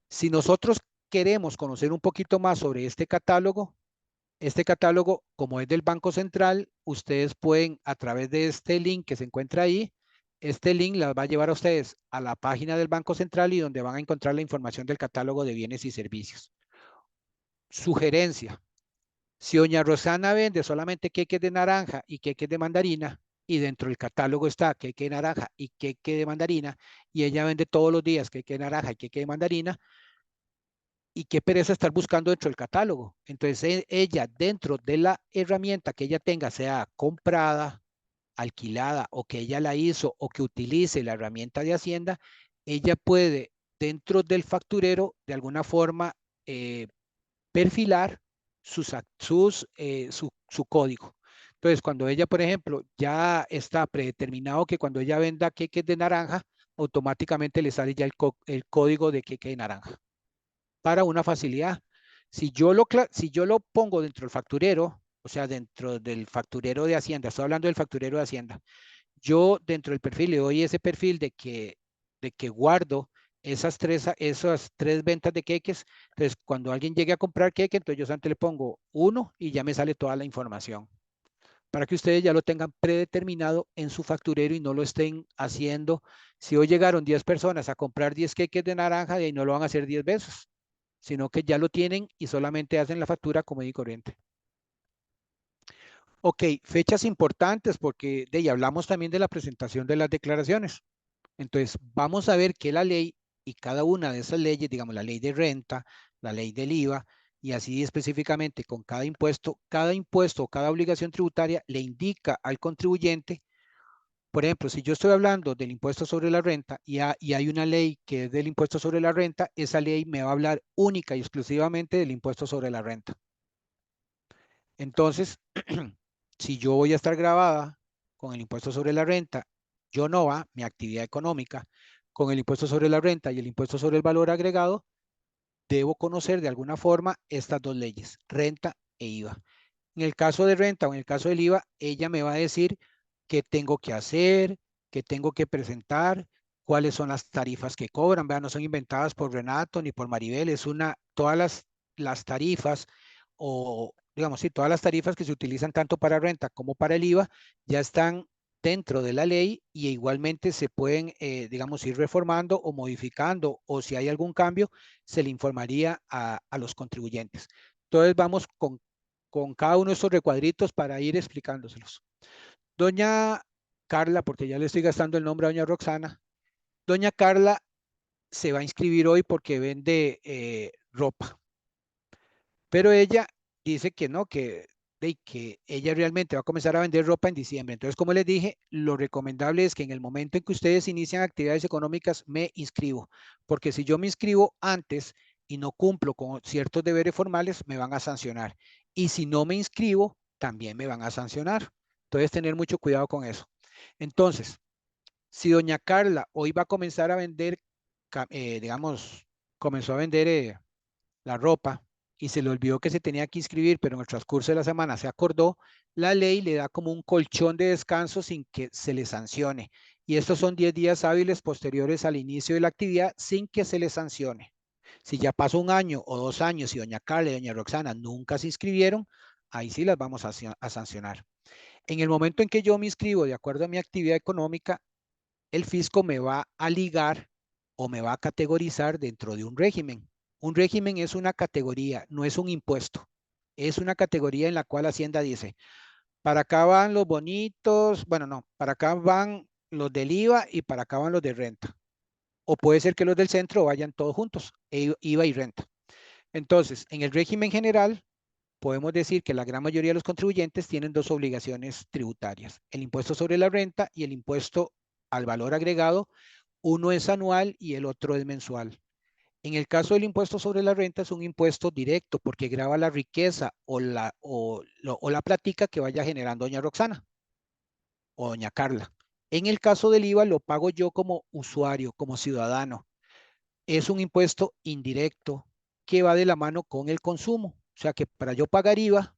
Si nosotros queremos conocer un poquito más sobre este catálogo, como es del Banco Central, ustedes pueden, a través de este link que se encuentra ahí, este link las va a llevar a ustedes a la página del Banco Central y donde van a encontrar la información del catálogo de bienes y servicios. Sugerencia: si doña Rosana vende solamente queques de naranja y queques de mandarina, y dentro del catálogo está queque de naranja y queque de mandarina, y ella vende todos los días queque de naranja y queque de mandarina, y qué pereza estar buscando dentro del catálogo. Entonces, ella, dentro de la herramienta que ella tenga, sea comprada, alquilada o que ella la hizo o que utilice la herramienta de Hacienda, ella puede, dentro del facturero, de alguna forma, perfilar su código. Entonces, cuando ella, por ejemplo, ya está predeterminado que cuando ella venda queques de naranja, automáticamente le sale ya el código de queque de naranja para una facilidad. Si yo lo pongo dentro del facturero, o sea, dentro del facturero de Hacienda, estoy hablando del facturero de Hacienda, yo dentro del perfil le doy ese perfil de que guardo esas tres ventas de queques. Entonces, cuando alguien llegue a comprar queque, entonces yo solamente le pongo 1 y ya me sale toda la información para que ustedes ya lo tengan predeterminado en su facturero y no lo estén haciendo. Si hoy llegaron 10 personas a comprar 10 queques de naranja, y ahí no lo van a hacer 10 veces, sino que ya lo tienen y solamente hacen la factura común y corriente. Ok, fechas importantes porque de ahí hablamos también de la presentación de las declaraciones. Entonces, vamos a ver que la ley y cada una de esas leyes, digamos, la ley de renta, la ley del IVA y así específicamente con cada impuesto o cada obligación tributaria le indica al contribuyente. Por ejemplo, si yo estoy hablando del impuesto sobre la renta y hay una ley que es del impuesto sobre la renta, esa ley me va a hablar única y exclusivamente del impuesto sobre la renta. Entonces, si yo voy a estar grabada con el impuesto sobre la renta, yo no va, mi actividad económica, con el impuesto sobre la renta y el impuesto sobre el valor agregado, debo conocer de alguna forma estas dos leyes, renta e IVA. En el caso de renta o en el caso del IVA, ella me va a decir qué tengo que hacer, qué tengo que presentar, cuáles son las tarifas que cobran. Vean, no son inventadas por Renato ni por Maribel, es todas las tarifas o, digamos, sí, todas las tarifas que se utilizan tanto para renta como para el IVA ya están dentro de la ley y igualmente se pueden, digamos, ir reformando o modificando, o si hay algún cambio, se le informaría a los contribuyentes. Entonces vamos con cada uno de estos recuadritos para ir explicándoselos. Doña Carla, porque ya le estoy gastando el nombre a doña Roxana, doña Carla se va a inscribir hoy porque vende ropa, pero ella dice que no, que ella realmente va a comenzar a vender ropa en diciembre. Entonces, como les dije, lo recomendable es que en el momento en que ustedes inician actividades económicas, me inscribo, porque si yo me inscribo antes y no cumplo con ciertos deberes formales, me van a sancionar. Y si no me inscribo, también me van a sancionar. Entonces, tener mucho cuidado con eso. Entonces, si doña Carla hoy va a comenzar a vender, digamos, comenzó a vender la ropa y se le olvidó que se tenía que inscribir, pero en el transcurso de la semana se acordó, la ley le da como un colchón de descanso sin que se le sancione. Y estos son 10 días hábiles posteriores al inicio de la actividad sin que se le sancione. Si ya pasó un año o 2 años y doña Carla y doña Roxana nunca se inscribieron, ahí sí las vamos a sancionar. En el momento en que yo me inscribo de acuerdo a mi actividad económica, el fisco me va a ligar o me va a categorizar dentro de un régimen. Un régimen es una categoría, no es un impuesto. Es una categoría en la cual Hacienda dice, para acá van los bonitos, bueno, no, para acá van los del IVA y para acá van los de renta. O puede ser que los del centro vayan todos juntos, IVA y renta. Entonces, en el régimen general, podemos decir que la gran mayoría de los contribuyentes tienen dos obligaciones tributarias, el impuesto sobre la renta y el impuesto al valor agregado. Uno es anual y el otro es mensual. En el caso del impuesto sobre la renta es un impuesto directo porque grava la riqueza o la platica que vaya generando doña Roxana o doña Carla. En el caso del IVA lo pago yo como usuario, como ciudadano. Es un impuesto indirecto que va de la mano con el consumo. O sea que para yo pagar IVA,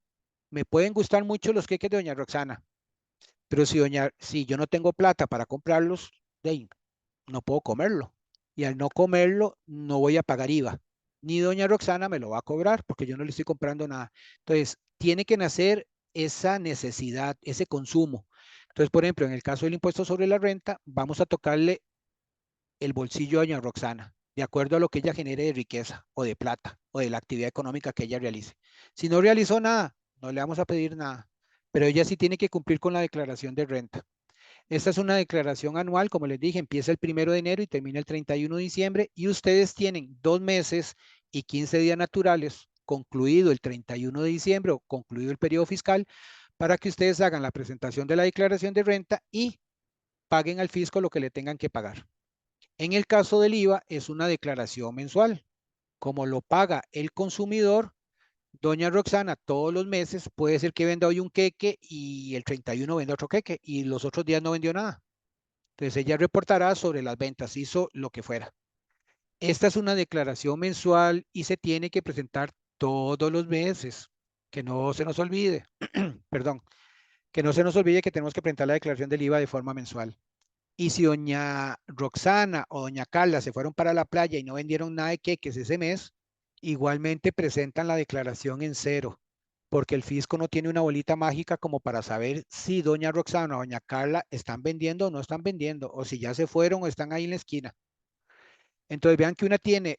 me pueden gustar mucho los queques de doña Roxana, pero si yo no tengo plata para comprarlos, no puedo comerlo. Y al no comerlo, no voy a pagar IVA. Ni doña Roxana me lo va a cobrar porque yo no le estoy comprando nada. Entonces, tiene que nacer esa necesidad, ese consumo. Entonces, por ejemplo, en el caso del impuesto sobre la renta, vamos a tocarle el bolsillo a doña Roxana, de acuerdo a lo que ella genere de riqueza o de plata o de la actividad económica que ella realice. Si no realizó nada, no le vamos a pedir nada, pero ella sí tiene que cumplir con la declaración de renta. Esta es una declaración anual, como les dije, empieza el 1 de enero y termina el 31 de diciembre y ustedes tienen 2 meses y 15 días naturales, concluido el 31 de diciembre o concluido el periodo fiscal, para que ustedes hagan la presentación de la declaración de renta y paguen al fisco lo que le tengan que pagar. En el caso del IVA es una declaración mensual. Como lo paga el consumidor, doña Roxana todos los meses puede ser que venda hoy un queque y el 31 venda otro queque y los otros días no vendió nada. Entonces ella reportará sobre las ventas, hizo lo que fuera. Esta es una declaración mensual y se tiene que presentar todos los meses. Que no se nos olvide, perdón, que no se nos olvide que tenemos que presentar la declaración del IVA de forma mensual. Y si doña Roxana o doña Carla se fueron para la playa y no vendieron nada de queques ese mes, igualmente presentan la declaración en cero, porque el fisco no tiene una bolita mágica como para saber si doña Roxana o doña Carla están vendiendo o no están vendiendo, o si ya se fueron o están ahí en la esquina. Entonces vean que una tiene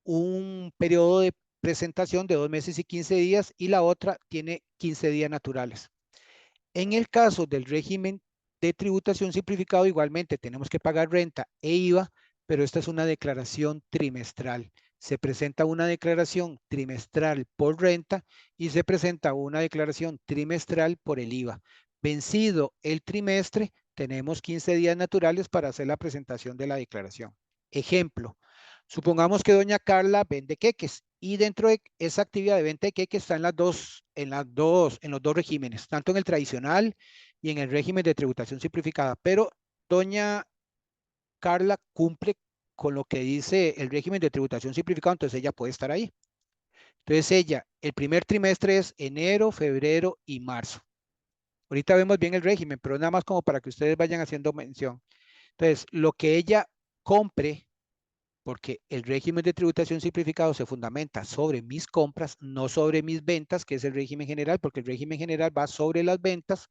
un periodo de presentación de 2 meses y 15 días y la otra tiene 15 días naturales. En el caso del régimen de tributación simplificado, igualmente tenemos que pagar renta e IVA, pero esta es una declaración trimestral. se presenta una declaración trimestral por renta y se presenta una declaración trimestral por el IVA. Vencido el trimestre, tenemos 15 días naturales para hacer la presentación de la declaración. Ejemplo, supongamos que doña Carla vende queques y dentro de esa actividad de venta de queques está en los dos regímenes, tanto en el tradicional y en el régimen de tributación simplificada, pero doña Carla cumple con lo que dice el régimen de tributación simplificado, entonces ella puede estar ahí. Entonces ella, el primer trimestre es enero, febrero y marzo. Ahorita vemos bien el régimen, pero nada más como para que ustedes vayan haciendo mención. Entonces, lo que ella compre, porque el régimen de tributación simplificado se fundamenta sobre mis compras, no sobre mis ventas, que es el régimen general, porque el régimen general va sobre las ventas,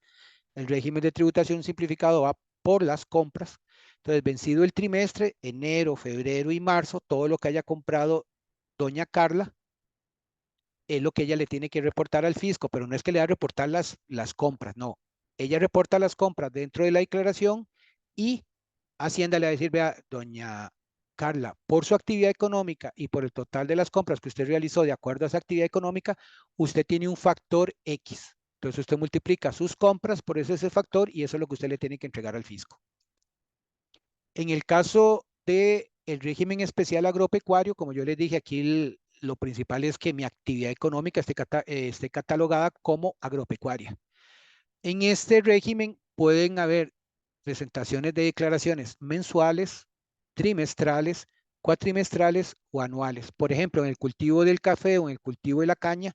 el régimen de tributación simplificado va por las compras. Entonces, vencido el trimestre, enero, febrero y marzo, todo lo que haya comprado doña Carla es lo que ella le tiene que reportar al fisco, pero no es que le va a reportar las compras, no. Ella reporta las compras dentro de la declaración y Hacienda le va a decir, vea, doña Carla, por su actividad económica y por el total de las compras que usted realizó de acuerdo a esa actividad económica, usted tiene un factor X. Entonces usted multiplica sus compras por ese factor y eso es lo que usted le tiene que entregar al fisco. En el caso del régimen especial agropecuario, como yo les dije, aquí lo principal es que mi actividad económica esté catalogada como agropecuaria. En este régimen pueden haber presentaciones de declaraciones mensuales, trimestrales, cuatrimestrales o anuales. Por ejemplo, en el cultivo del café o en el cultivo de la caña,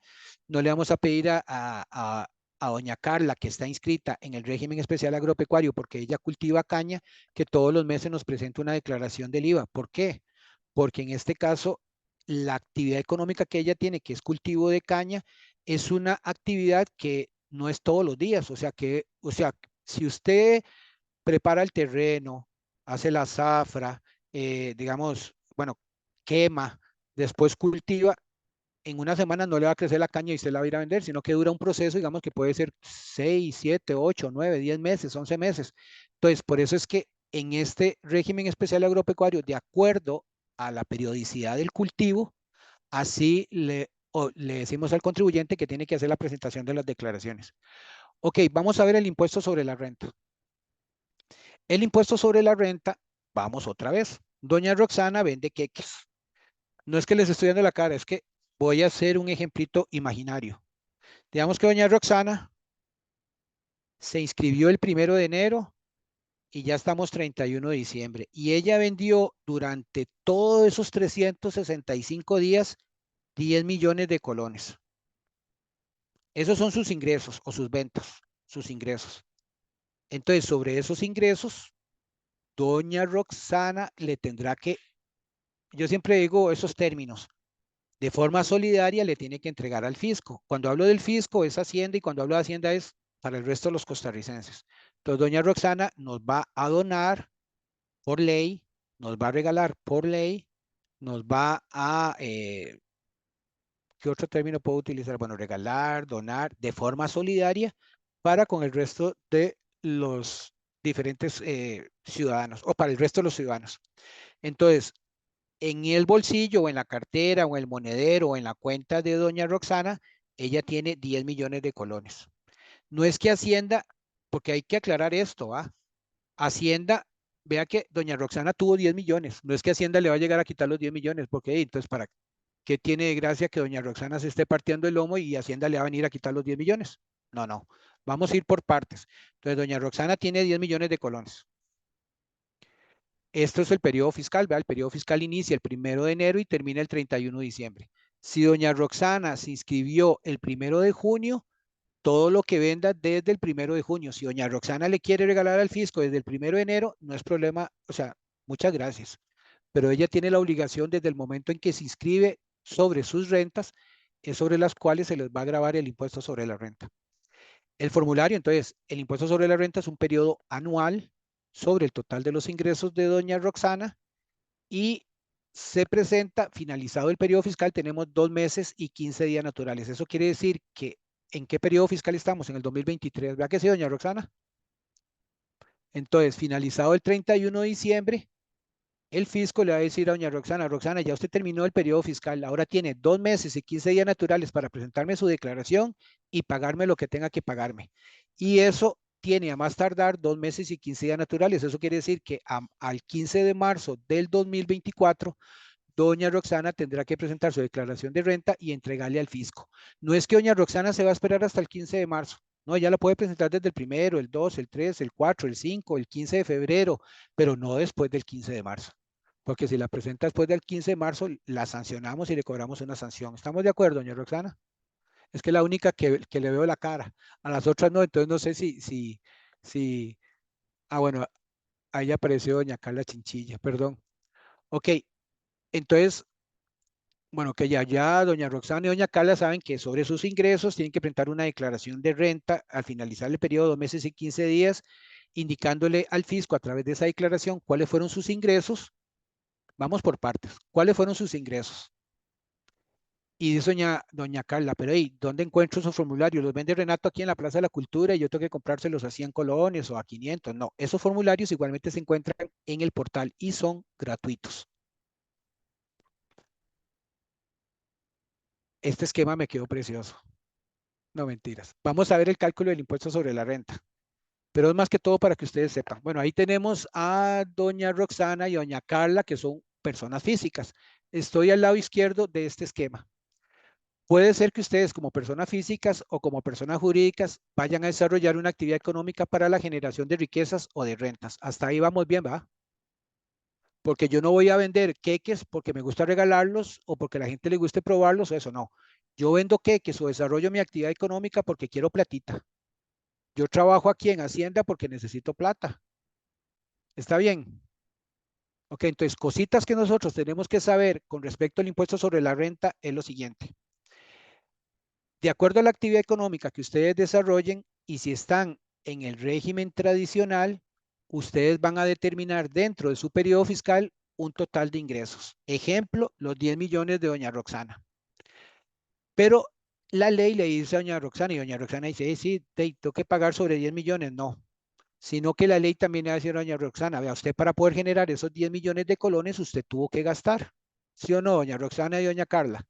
no le vamos a pedir a doña Carla, que está inscrita en el régimen especial agropecuario, porque ella cultiva caña, que todos los meses nos presente una declaración del IVA. ¿Por qué? Porque en este caso, la actividad económica que ella tiene, que es cultivo de caña, es una actividad que no es todos los días. O sea, si usted prepara el terreno, hace la zafra, digamos, bueno, quema, después cultiva, en una semana no le va a crecer la caña y usted la va a ir a vender, sino que dura un proceso, digamos, que puede ser 6, 7, 8, 9, 10 meses, 11 meses. Entonces, por eso es que en este régimen especial agropecuario, de acuerdo a la periodicidad del cultivo, así le decimos al contribuyente que tiene que hacer la presentación de las declaraciones. Ok, vamos a ver el impuesto sobre la renta. El impuesto sobre la renta, vamos otra vez. Doña Roxana vende queques. No es que les estoy dando la cara, es que voy a hacer un ejemplito imaginario. Digamos que doña Roxana se inscribió el 1 de enero y ya estamos 31 de diciembre. Y ella vendió durante todos esos 365 días 10 millones de colones. Esos son sus ingresos o sus ventas, sus ingresos. Entonces, sobre esos ingresos, doña Roxana le tendrá que, yo siempre digo esos términos, de forma solidaria le tiene que entregar al fisco. Cuando hablo del fisco es Hacienda y cuando hablo de Hacienda es para el resto de los costarricenses. Entonces, doña Roxana nos va a donar por ley, nos va a regalar por ley, nos va a, ¿qué otro término puedo utilizar? Bueno, regalar, donar de forma solidaria para con el resto de los diferentes ciudadanos o para el resto de los ciudadanos. Entonces, en el bolsillo o en la cartera o en el monedero o en la cuenta de doña Roxana, ella tiene 10 millones de colones. No es que Hacienda, porque hay que aclarar esto, ¿va? Hacienda, vea que doña Roxana tuvo 10 millones. No es que Hacienda le va a llegar a quitar los 10 millones, porque entonces, ¿para qué tiene de gracia que doña Roxana se esté partiendo el lomo y Hacienda le va a venir a quitar los 10 millones? No, no. Vamos a ir por partes. Entonces, doña Roxana tiene 10 millones de colones. Esto es el periodo fiscal, ¿verdad? El periodo fiscal inicia el 1 de enero y termina el 31 de diciembre. Si doña Roxana se inscribió el 1 de junio, todo lo que venda desde el 1 de junio. Si doña Roxana le quiere regalar al fisco desde el 1 de enero, no es problema, o sea, muchas gracias. Pero ella tiene la obligación desde el momento en que se inscribe sobre sus rentas, es sobre las cuales se les va a gravar el impuesto sobre la renta. El formulario, entonces, el impuesto sobre la renta es un periodo anual sobre el total de los ingresos de doña Roxana y se presenta, finalizado el periodo fiscal, tenemos 2 meses y 15 días naturales. Eso quiere decir que, ¿en qué periodo fiscal estamos? En el 2023. ¿Verdad que sí, doña Roxana? Entonces, finalizado el 31 de diciembre, el fisco le va a decir a doña Roxana, Roxana, ya usted terminó el periodo fiscal, ahora tiene 2 meses y 15 días naturales para presentarme su declaración y pagarme lo que tenga que pagarme. Y eso tiene a más tardar 2 meses y 15 días naturales. Eso quiere decir que al 15 de marzo del 2024, doña Roxana tendrá que presentar su declaración de renta y entregarle al fisco. No es que doña Roxana se va a esperar hasta el 15 de marzo. No, ella la puede presentar desde el 1, el 2, el 3, el 4, el 5, el 15 de febrero, pero no después del 15 de marzo. Porque si la presenta después del 15 de marzo, la sancionamos y le cobramos una sanción. ¿Estamos de acuerdo, doña Roxana? Es que es la única que le veo la cara. A las otras no, entonces no sé si, bueno, ahí apareció doña Carla Chinchilla, perdón. Ok, entonces, bueno, que ya doña Roxana y doña Carla saben que sobre sus ingresos tienen que presentar una declaración de renta al finalizar el periodo de 2 meses y 15 días, indicándole al fisco a través de esa declaración cuáles fueron sus ingresos. Vamos por partes. ¿Cuáles fueron sus ingresos? Y dice doña Carla, pero hey, ¿dónde encuentro esos formularios? Los vende Renato aquí en la Plaza de la Cultura y yo tengo que comprárselos a 100 colones o a 500. No, esos formularios igualmente se encuentran en el portal y son gratuitos. Este esquema me quedó precioso. No mentiras. Vamos a ver el cálculo del impuesto sobre la renta. Pero es más que todo para que ustedes sepan. Bueno, ahí tenemos a doña Roxana y doña Carla, que son personas físicas. Estoy al lado izquierdo de este esquema. Puede ser que ustedes como personas físicas o como personas jurídicas vayan a desarrollar una actividad económica para la generación de riquezas o de rentas. Hasta ahí vamos bien, ¿va? Porque yo no voy a vender queques porque me gusta regalarlos o porque a la gente le guste probarlos o eso, no. Yo vendo queques o desarrollo mi actividad económica porque quiero platita. Yo trabajo aquí en Hacienda porque necesito plata. ¿Está bien? Ok, entonces cositas que nosotros tenemos que saber con respecto al impuesto sobre la renta es lo siguiente. De acuerdo a la actividad económica que ustedes desarrollen y si están en el régimen tradicional, ustedes van a determinar dentro de su periodo fiscal un total de ingresos. Ejemplo, los 10 millones de doña Roxana. Pero la ley le dice a doña Roxana y doña Roxana dice, sí, tengo que pagar sobre 10 millones. No, sino que la ley también le va a decir a doña Roxana, vea, usted para poder generar esos 10 millones de colones, usted tuvo que gastar. ¿Sí o no, doña Roxana y doña Carla?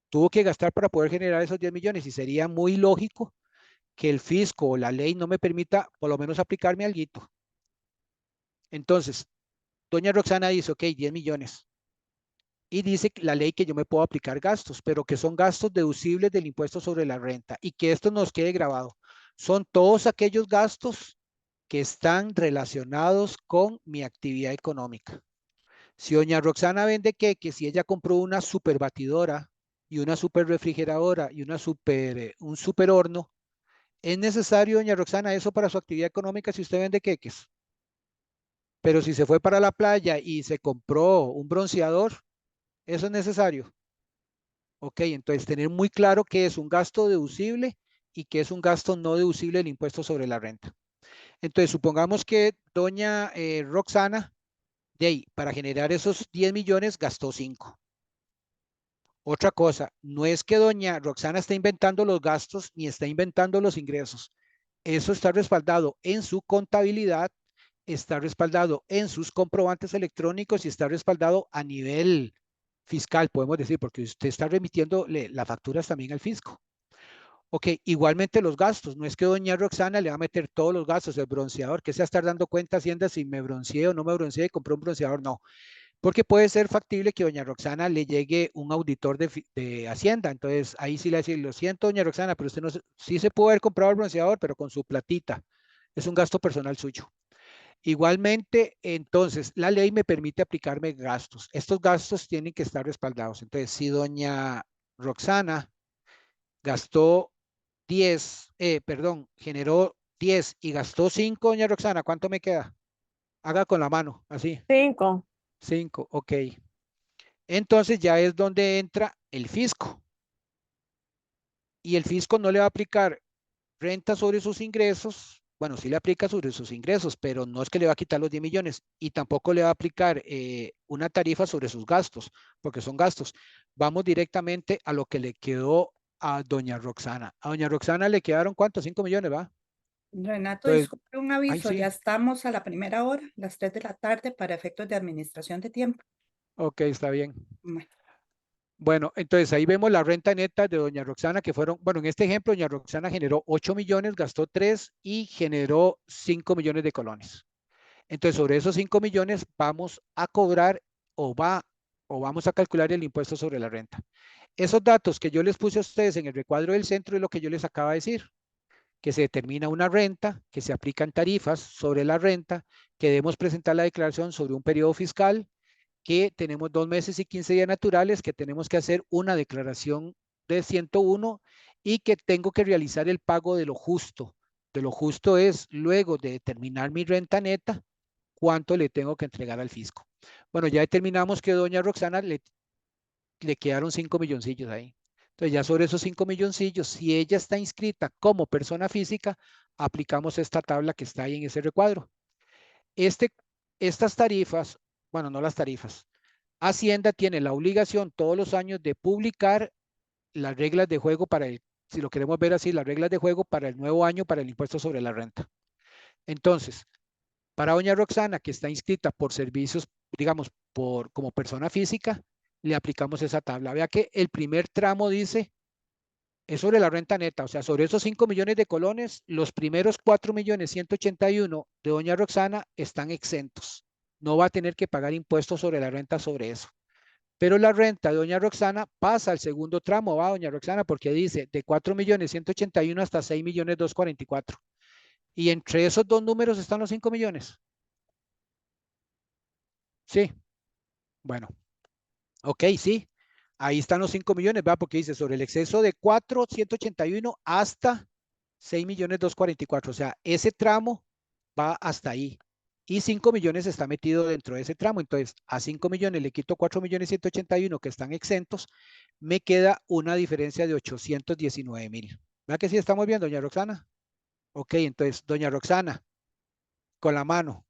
Tuvo que gastar para poder generar esos 10 millones y sería muy lógico que el fisco o la ley no me permita por lo menos aplicarme alguito. Entonces, doña Roxana dice, ok, 10 millones. Y dice la ley que yo me puedo aplicar gastos, pero que son gastos deducibles del impuesto sobre la renta y que esto nos quede grabado. Son todos aquellos gastos que están relacionados con mi actividad económica. Si doña Roxana vende que si ella compró una super batidora y una super refrigeradora y un super horno, ¿es necesario, doña Roxana, eso para su actividad económica si usted vende queques? Pero si se fue para la playa y se compró un bronceador, ¿eso es necesario? Ok, entonces tener muy claro que es un gasto deducible y que es un gasto no deducible del impuesto sobre la renta. Entonces, supongamos que doña Roxana, de ahí, para generar esos 10 millones, gastó 5. Otra cosa, no es que doña Roxana está inventando los gastos ni está inventando los ingresos. Eso está respaldado en su contabilidad, está respaldado en sus comprobantes electrónicos y está respaldado a nivel fiscal, podemos decir, porque usted está remitiendo las facturas también al fisco. Ok, igualmente los gastos, no es que doña Roxana le va a meter todos los gastos, el bronceador, que se va a estar dando cuenta Hacienda si me bronceé o no me bronceé y compré un bronceador, no. Porque puede ser factible que doña Roxana le llegue un auditor de Hacienda. Entonces, ahí sí le decir, lo siento, doña Roxana, pero usted no, sí se puede haber comprado el bronceador, pero con su platita. Es un gasto personal suyo. Igualmente, entonces, la ley me permite aplicarme gastos. Estos gastos tienen que estar respaldados. Entonces, si doña Roxana gastó 10, generó 10 y gastó 5, doña Roxana, ¿cuánto me queda? Haga con la mano, así. 5. 5, ok. Entonces ya es donde entra el fisco. Y el fisco no le va a aplicar renta sobre sus ingresos. Bueno, sí le aplica sobre sus ingresos, pero no es que le va a quitar los 10 millones y tampoco le va a aplicar una tarifa sobre sus gastos, porque son gastos. Vamos directamente a lo que le quedó a doña Roxana. A doña Roxana le quedaron ¿cuántos? 5 millones, ¿va? Renato, Entonces, disculpe un ay, aviso, ya sí, estamos a la primera hora, las 3 de la tarde, para efectos de administración de tiempo. ok, está bien. Bueno, Bueno, entonces ahí vemos la renta neta de doña Roxana, que fueron, bueno, en este ejemplo, doña Roxana generó 8 millones, gastó 3 y generó 5 millones de colones. Entonces, sobre esos 5 millones vamos a cobrar o va o vamos a calcular el impuesto sobre la renta. Esos datos que yo les puse a ustedes en el recuadro del centro es lo que yo les acabo de decir, que se determina una renta, que se aplican tarifas sobre la renta, que debemos presentar la declaración sobre un periodo fiscal, que tenemos 2 meses y 15 días naturales, que tenemos que hacer una declaración de 101 y que tengo que realizar el pago de lo justo. De lo justo es luego de determinar mi renta neta, cuánto le tengo que entregar al fisco. Bueno, ya determinamos que doña Roxana le quedaron 5 milloncillos ahí. Entonces ya sobre esos 5 milloncillos, si ella está inscrita como persona física, aplicamos esta tabla que está ahí en ese recuadro. Este, estas tarifas, bueno, no las tarifas, Hacienda tiene la obligación todos los años de publicar las reglas de juego para el, si lo queremos ver así, las reglas de juego para el nuevo año para el impuesto sobre la renta. Entonces, para doña Roxana, que está inscrita por servicios, digamos, como persona física, le aplicamos esa tabla. Vea que el primer tramo dice, es sobre la renta neta, o sea, sobre esos 5 millones de colones, los primeros 4 millones 181 de doña Roxana están exentos. No va a tener que pagar impuestos sobre la renta sobre eso. Pero la renta de doña Roxana pasa al segundo tramo, va doña Roxana, porque dice de 4 millones 181 hasta 6 millones 244. Y entre esos dos números están los 5 millones. Sí, bueno, ok, sí. Ahí están los 5 millones, va, porque dice sobre el exceso de 4,181 hasta 6 millones 244. O sea, ese tramo va hasta ahí. Y 5 millones está metido dentro de ese tramo. Entonces, a 5 millones le quito 4 millones 181 que están exentos, me queda una diferencia de 819,000. ¿Verdad que sí estamos viendo, doña Roxana? Ok, entonces, doña Roxana, con la mano.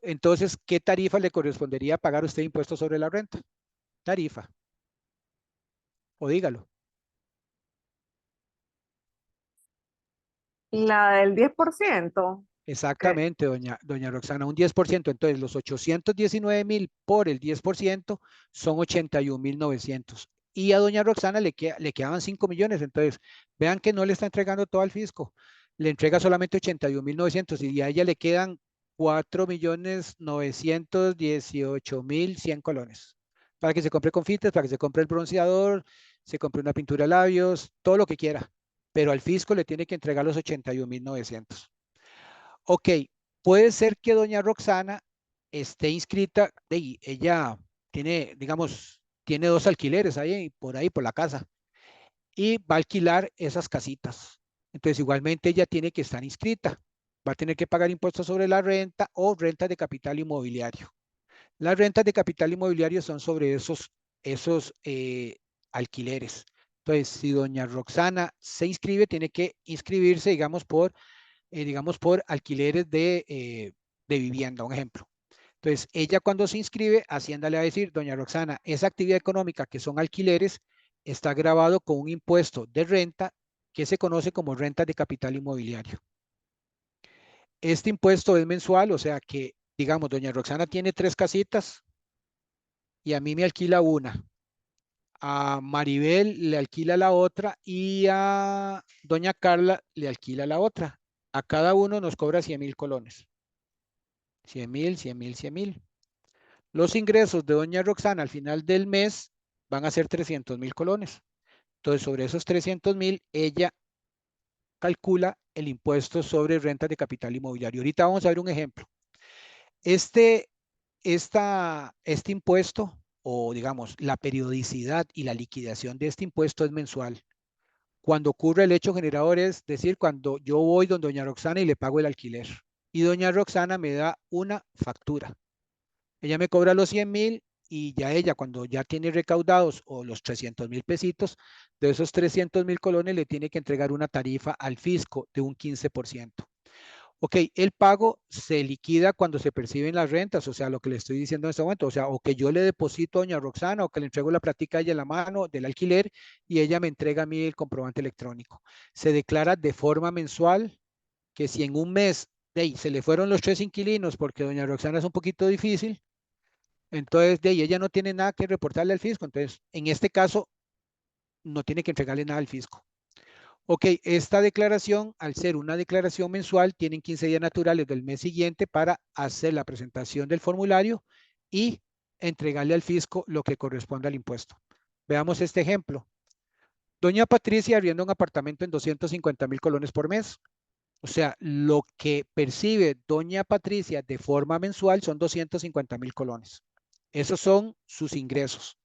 Entonces, ¿qué tarifa le correspondería pagar usted impuestos sobre la renta? Tarifa. O dígalo. La del 10%. Que Exactamente, doña Roxana, un 10%. Entonces, los 819,000 por el 10% son 81,900. Y a doña Roxana le quedaban 5 millones. Entonces, vean que no le está entregando todo al fisco. Le entrega solamente 81,900 y a ella le quedan 4,918,100 colones. Para que se compre confites, para que se compre el bronceador, se compre una pintura de labios, todo lo que quiera. Pero al fisco le tiene que entregar los 81,900. Ok, puede ser que doña Roxana esté inscrita, y ella tiene, digamos, tiene 2 alquileres ahí, por ahí, por la casa, y va a alquilar esas casitas. Entonces, igualmente ella tiene que estar inscrita. Va a tener que pagar impuestos sobre la renta o rentas de capital inmobiliario. Las rentas de capital inmobiliario son sobre esos alquileres. Entonces, si doña Roxana se inscribe, tiene que inscribirse, digamos, por alquileres de vivienda, un ejemplo. Entonces, ella cuando se inscribe, Hacienda le va a decir, doña Roxana, esa actividad económica que son alquileres está grabado con un impuesto de renta que se conoce como renta de capital inmobiliario. Este impuesto es mensual, o sea que, digamos, doña Roxana tiene 3 casitas y a mí me alquila una. A Maribel le alquila la otra y a doña Carla le alquila la otra. A cada uno nos cobra 100,000 colones. 100,000, 100,000, 100,000. Los ingresos de doña Roxana al final del mes van a ser 300,000 colones. Entonces, sobre esos 300,000, ella calcula el impuesto sobre rentas de capital inmobiliario. Ahorita vamos a ver un ejemplo. Este, este impuesto, o digamos, la periodicidad y la liquidación de este impuesto es mensual. Cuando ocurre el hecho generador, es decir, cuando yo voy donde doña Roxana y le pago el alquiler. Y doña Roxana me da una factura. Ella me cobra los 100,000 y ya ella cuando ya tiene recaudados o los 300,000 pesitos, de esos 300,000 colones le tiene que entregar una tarifa al fisco de un 15%. Ok, el pago se liquida cuando se perciben las rentas, o sea, lo que le estoy diciendo en este momento, o sea, o que yo le deposito a doña Roxana o que le entrego la plática a ella en la mano del alquiler y ella me entrega a mí el comprobante electrónico. Se declara de forma mensual que si en un mes de ahí, se le fueron los 3 inquilinos porque doña Roxana es un poquito difícil, entonces de ahí ella no tiene nada que reportarle al fisco, entonces en este caso no tiene que entregarle nada al fisco. Ok, esta declaración, al ser una declaración mensual, tienen 15 días naturales del mes siguiente para hacer la presentación del formulario y entregarle al fisco lo que corresponde al impuesto. Veamos este ejemplo. Doña Patricia arrienda un apartamento en 250,000 colones por mes. O sea, lo que percibe doña Patricia de forma mensual son 250,000 colones. Esos son sus ingresos.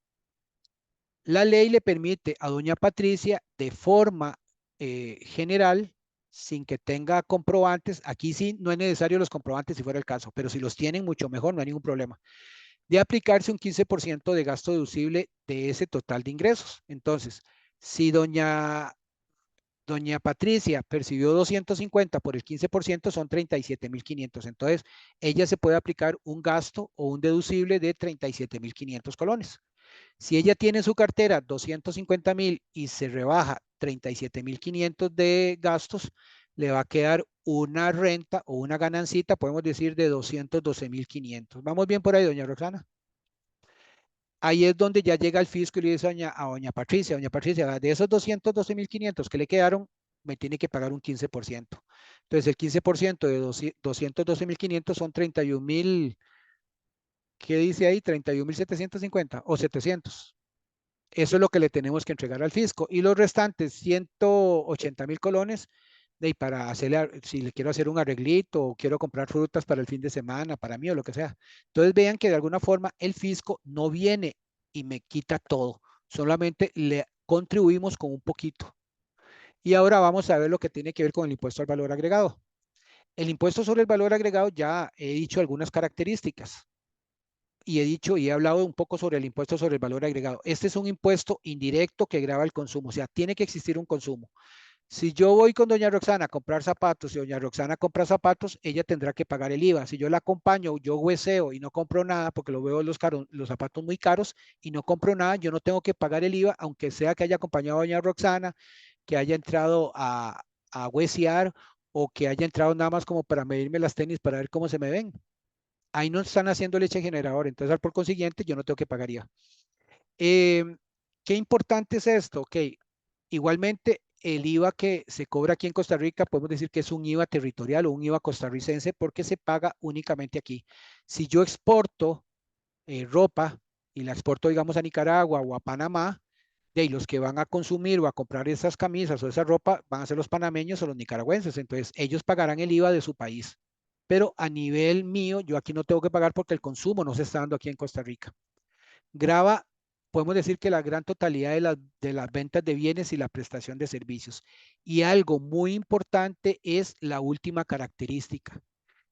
La ley le permite a doña Patricia de forma general, sin que tenga comprobantes, aquí sí no es necesario los comprobantes si fuera el caso, pero si los tienen mucho mejor, no hay ningún problema, de aplicarse un 15% de gasto deducible de ese total de ingresos. Entonces, si doña Patricia percibió 250 por el 15%, son 37,500. Entonces, ella se puede aplicar un gasto o un deducible de 37,500 colones. Si ella tiene en su cartera 250,000 y se rebaja 37,500 de gastos, le va a quedar una renta o una ganancita, podemos decir, de 212,500. ¿Vamos bien por ahí, doña Roxana? Ahí es donde ya llega el fisco y le dice a doña Patricia, de esos 212,500 que le quedaron, me tiene que pagar un 15%. Entonces, el 15% de 212,500 son 31,000, ¿qué dice ahí? 31,750 o 700. Eso es lo que le tenemos que entregar al fisco. Y los restantes 180,000 colones, para hacerle, si le quiero hacer un arreglito o quiero comprar frutas para el fin de semana, para mí o lo que sea. Entonces vean que de alguna forma el fisco no viene y me quita todo. Solamente le contribuimos con un poquito. Y ahora vamos a ver lo que tiene que ver con el impuesto al valor agregado. El impuesto sobre el valor agregado, ya he dicho algunas características y he dicho y he hablado un poco sobre el impuesto sobre el valor agregado. Este es un impuesto indirecto que grava el consumo, o sea, tiene que existir un consumo. Si yo voy con doña Roxana a comprar zapatos y doña Roxana compra zapatos, ella tendrá que pagar el IVA. Si yo la acompaño, yo hueseo y no compro nada porque lo veo los zapatos muy caros y no compro nada, yo no tengo que pagar el IVA, aunque sea que haya acompañado a doña Roxana, que haya entrado a huesear o que haya entrado nada más como para medirme las tenis para ver cómo se me ven. Ahí no están haciendo leche generador, entonces por consiguiente yo no tengo que pagar IVA. ¿Qué importante es esto? Ok, igualmente el IVA que se cobra aquí en Costa Rica, podemos decir que es un IVA territorial o un IVA costarricense porque se paga únicamente aquí. Si yo exporto ropa y la exporto, digamos, a Nicaragua o a Panamá, de los que van a consumir o a comprar esas camisas o esa ropa van a ser los panameños o los nicaragüenses, entonces ellos pagarán el IVA de su país. Pero a nivel mío, yo aquí no tengo que pagar porque el consumo no se está dando aquí en Costa Rica. Grava, podemos decir que la gran totalidad de las ventas de bienes y la prestación de servicios. Y algo muy importante es la última característica,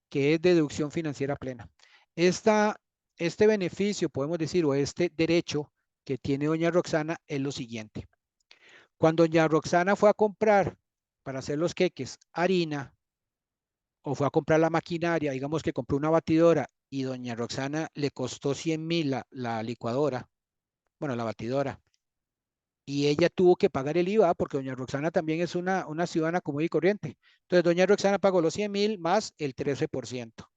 que es deducción financiera plena. Este beneficio, podemos decir, o este derecho que tiene doña Roxana es lo siguiente. Cuando doña Roxana fue a comprar para hacer los queques harina o fue a comprar la maquinaria, digamos que compró una batidora y doña Roxana le costó 100,000 la licuadora, bueno, la batidora, y ella tuvo que pagar el IVA porque doña Roxana también es una ciudadana común y corriente. Entonces, doña Roxana pagó los 100,000 más el 13%,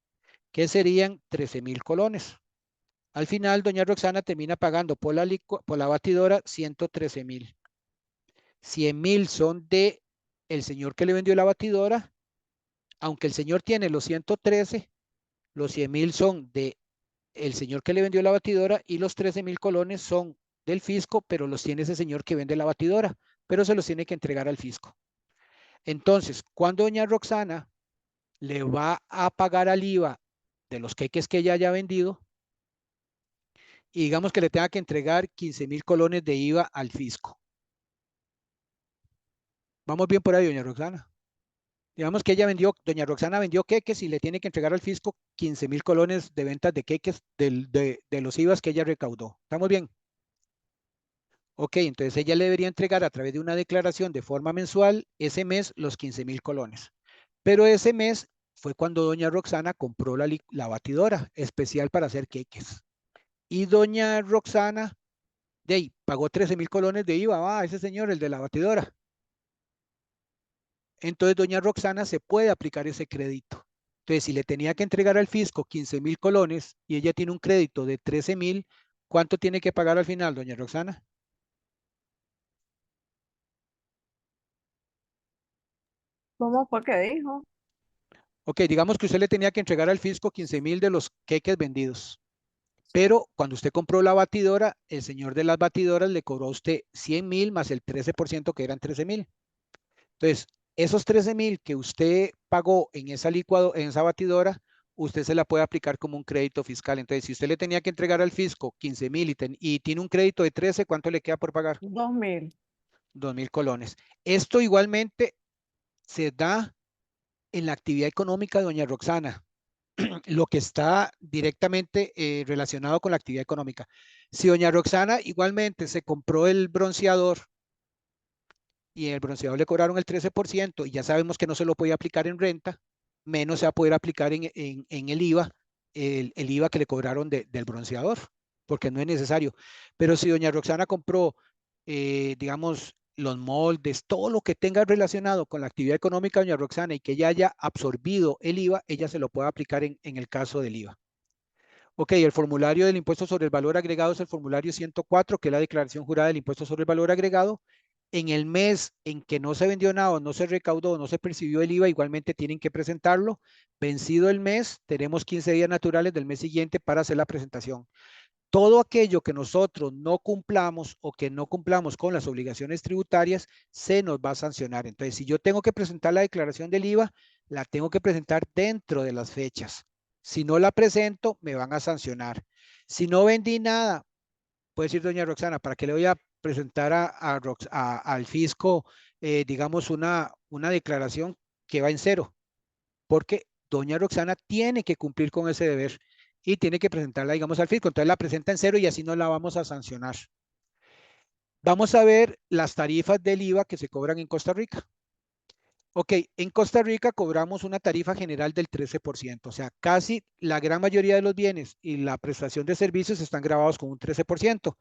que serían 13,000 colones. Al final, doña Roxana termina pagando por la batidora 113,000. 100,000 son de el señor que le vendió la batidora, aunque el señor tiene los 113, los 100,000 son de el señor que le vendió la batidora y los 13,000 colones son del fisco, pero los tiene ese señor que vende la batidora, pero se los tiene que entregar al fisco. Entonces, cuando doña Roxana le va a pagar al IVA de los queques que ella haya vendido, y digamos que le tenga que entregar 15,000 colones de IVA al fisco. Vamos bien por ahí, doña Roxana. Digamos que doña Roxana vendió queques y le tiene que entregar al fisco 15,000 colones de ventas de queques de los IVAs que ella recaudó. ¿Estamos bien? Ok, entonces ella le debería entregar a través de una declaración de forma mensual ese mes los 15,000 colones. Pero ese mes fue cuando doña Roxana compró la batidora especial para hacer queques. Y doña Roxana de ahí pagó 13,000 colones de IVA. Ese señor, el de la batidora. entonces doña Roxana se puede aplicar ese crédito. Entonces, si le tenía que entregar al fisco 15.000 colones y ella tiene un crédito de 13.000, ¿cuánto tiene que pagar al final, doña Roxana? ¿Cómo fue que dijo? Ok, digamos que usted le tenía que entregar al fisco 15.000 de los queques vendidos. Pero cuando usted compró la batidora, el señor de las batidoras le cobró a usted 100.000 más el 13% que eran 13.000. Entonces, esos 13.000 que usted pagó en esa en esa batidora, usted se la puede aplicar como un crédito fiscal. Entonces, si usted le tenía que entregar al fisco 15.000 y tiene un crédito de 13, ¿cuánto le queda por pagar? 2.000. 2.000 colones. Esto igualmente se da en la actividad económica de doña Roxana, lo que está directamente relacionado con la actividad económica. Si doña Roxana igualmente se compró el bronceador y el bronceador le cobraron el 13% y ya sabemos que no se lo podía aplicar en renta, menos se va a poder aplicar en el IVA, el IVA que le cobraron del bronceador, porque no es necesario. Pero si doña Roxana compró, digamos, los moldes, todo lo que tenga relacionado con la actividad económica de doña Roxana y que ya haya absorbido el IVA, ella se lo puede aplicar en el caso del IVA. Ok, el formulario del impuesto sobre el valor agregado es el formulario 104, que es la declaración jurada del impuesto sobre el valor agregado. En el mes en que no se vendió nada, no se recaudó, no se percibió el IVA, igualmente tienen que presentarlo. Vencido el mes, tenemos 15 días naturales del mes siguiente para hacer la presentación. Todo aquello que nosotros no cumplamos o que no cumplamos con las obligaciones tributarias, se nos va a sancionar. Entonces, si yo tengo que presentar la declaración del IVA, la tengo que presentar dentro de las fechas. Si no la presento, me van a sancionar. Si no vendí nada, puede decir doña Roxana, ¿para qué le voy a presentar al fisco, digamos, una declaración que va en cero? Porque doña Roxana tiene que cumplir con ese deber y tiene que presentarla, digamos, al fisco. Entonces la presenta en cero y así no la vamos a sancionar. Vamos a ver las tarifas del IVA que se cobran en Costa Rica. Ok, en Costa Rica cobramos una tarifa general del 13%, o sea, casi la gran mayoría de los bienes y la prestación de servicios están grabados con un 13%,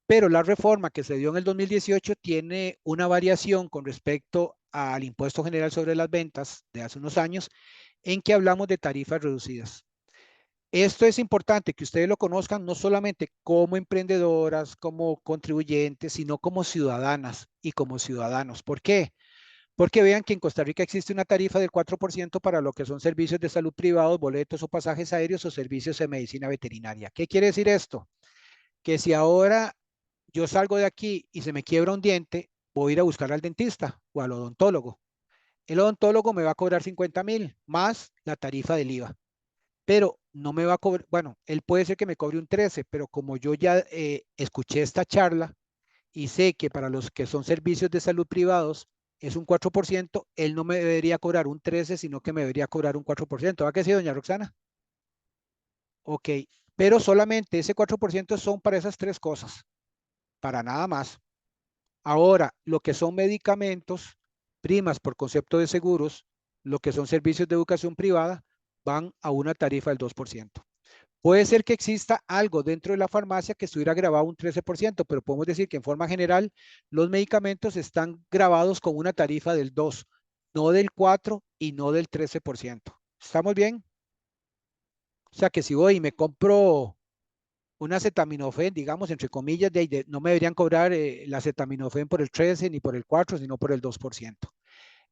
pero la reforma que se dio en el 2018 tiene una variación con respecto al impuesto general sobre las ventas de hace unos años, en que hablamos de tarifas reducidas. Esto es importante que ustedes lo conozcan no solamente como emprendedoras, como contribuyentes, sino como ciudadanas y como ciudadanos. ¿Por qué? Porque vean que en Costa Rica existe una tarifa del 4% para lo que son servicios de salud privados, boletos o pasajes aéreos o servicios de medicina veterinaria. ¿Qué quiere decir esto? Que si ahora yo salgo de aquí y se me quiebra un diente, voy a ir a buscar al dentista o al odontólogo. El odontólogo me va a cobrar 50.000 más la tarifa del IVA, pero no me va a cobrar, bueno, él puede ser que me cobre un 13, pero como yo ya escuché esta charla y sé que para los que son servicios de salud privados es un 4%, él no me debería cobrar un 13, sino que me debería cobrar un 4%. ¿Va que sí, doña Roxana? Ok, pero solamente ese 4% son para esas tres cosas, para nada más. Ahora, lo que son medicamentos, primas por concepto de seguros, lo que son servicios de educación privada, van a una tarifa del 2%. Puede ser que exista algo dentro de la farmacia que estuviera grabado un 13%, pero podemos decir que en forma general los medicamentos están grabados con una tarifa del 2, no del 4 y no del 13%. ¿Estamos bien? O sea que si voy y me compro un acetaminofén, digamos, entre comillas, no me deberían cobrar el acetaminofén por el 13 ni por el 4, sino por el 2%.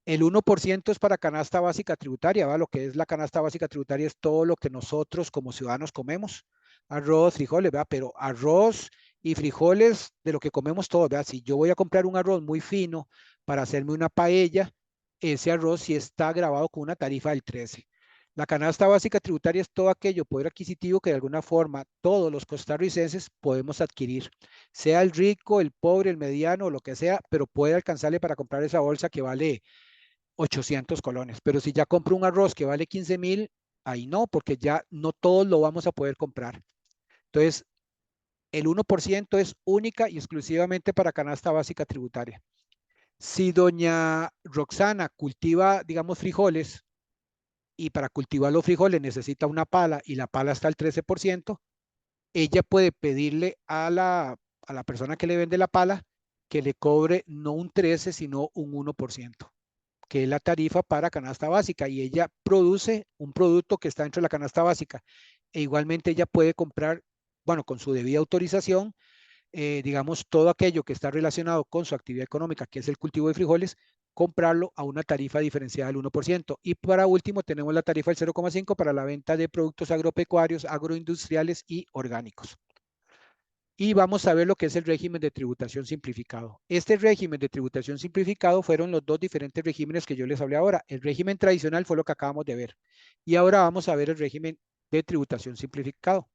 El 1% es para canasta básica tributaria, ¿va? Lo que es la canasta básica tributaria es todo lo que nosotros como ciudadanos comemos. Arroz, frijoles, ¿verdad? Pero arroz y frijoles de lo que comemos todos, ¿verdad? Si yo voy a comprar un arroz muy fino para hacerme una paella, ese arroz sí está grabado con una tarifa del 13. La canasta básica tributaria es todo aquello, poder adquisitivo que de alguna forma todos los costarricenses podemos adquirir, sea el rico, el pobre, el mediano, lo que sea, pero puede alcanzarle para comprar esa bolsa que vale 800 colones. Pero si ya compro un arroz que vale 15.000, ahí no, porque ya no todos lo vamos a poder comprar. Entonces, el 1% es única y exclusivamente para canasta básica tributaria. Si doña Roxana cultiva, digamos, frijoles, y para cultivar los frijoles necesita una pala y la pala está al 13%, ella puede pedirle a la persona que le vende la pala que le cobre no un 13, sino un 1%. que es la tarifa para canasta básica, y ella produce un producto que está dentro de la canasta básica. E igualmente ella puede comprar, bueno, con su debida autorización, digamos, todo aquello que está relacionado con su actividad económica, que es el cultivo de frijoles, comprarlo a una tarifa diferenciada del 1%. Y para último tenemos la tarifa del 0,5 para la venta de productos agropecuarios, agroindustriales y orgánicos. Y vamos a ver lo que es el régimen de tributación simplificado. Este régimen de tributación simplificado fueron los dos diferentes regímenes que yo les hablé ahora. El régimen tradicional fue lo que acabamos de ver. Y ahora vamos a ver el régimen de tributación simplificado.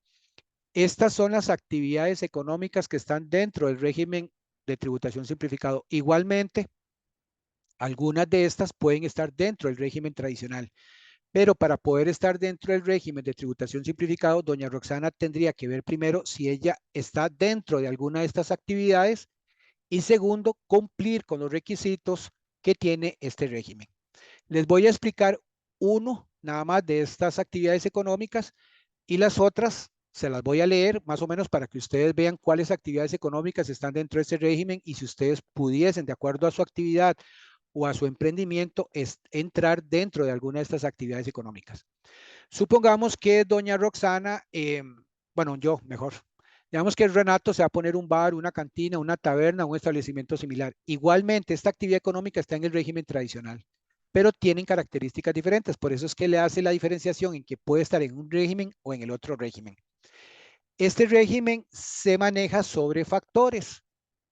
Estas son las actividades económicas que están dentro del régimen de tributación simplificado. Igualmente, algunas de estas pueden estar dentro del régimen tradicional. Pero para poder estar dentro del régimen de tributación simplificado, doña Roxana tendría que ver primero si ella está dentro de alguna de estas actividades y segundo, cumplir con los requisitos que tiene este régimen. Les voy a explicar uno nada más de estas actividades económicas y las otras se las voy a leer más o menos para que ustedes vean cuáles actividades económicas están dentro de este régimen y si ustedes pudiesen, de acuerdo a su actividad o a su emprendimiento, entrar dentro de alguna de estas actividades económicas. Supongamos que doña Roxana, bueno, yo mejor, digamos que Renato se va a poner un bar, una cantina, una taberna, un establecimiento similar. Igualmente, esta actividad económica está en el régimen tradicional, pero tienen características diferentes. Por eso es que le hace la diferenciación en que puede estar en un régimen o en el otro régimen. Este régimen se maneja sobre factores.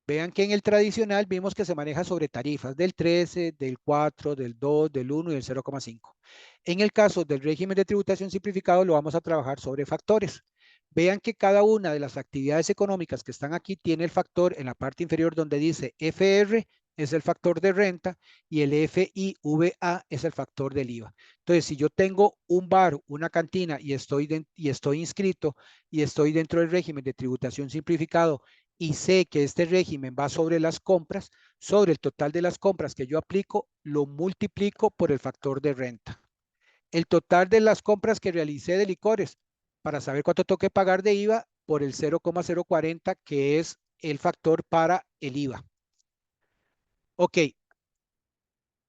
Vean que en el tradicional vimos que se maneja sobre tarifas del 13, del 4, del 2, del 1 y del 0,5. En el caso del régimen de tributación simplificado lo vamos a trabajar sobre factores. Vean que cada una de las actividades económicas que están aquí tiene el factor en la parte inferior donde dice FR es el factor de renta y el FIVA es el factor del IVA. Entonces, si yo tengo un bar, una cantina y estoy inscrito y estoy dentro del régimen de tributación simplificado y sé que este régimen va sobre las compras, sobre el total de las compras que yo aplico, lo multiplico por el factor de renta. El total de las compras que realicé de licores, para saber cuánto tengo que pagar de IVA, por el 0,040, que es el factor para el IVA. Ok.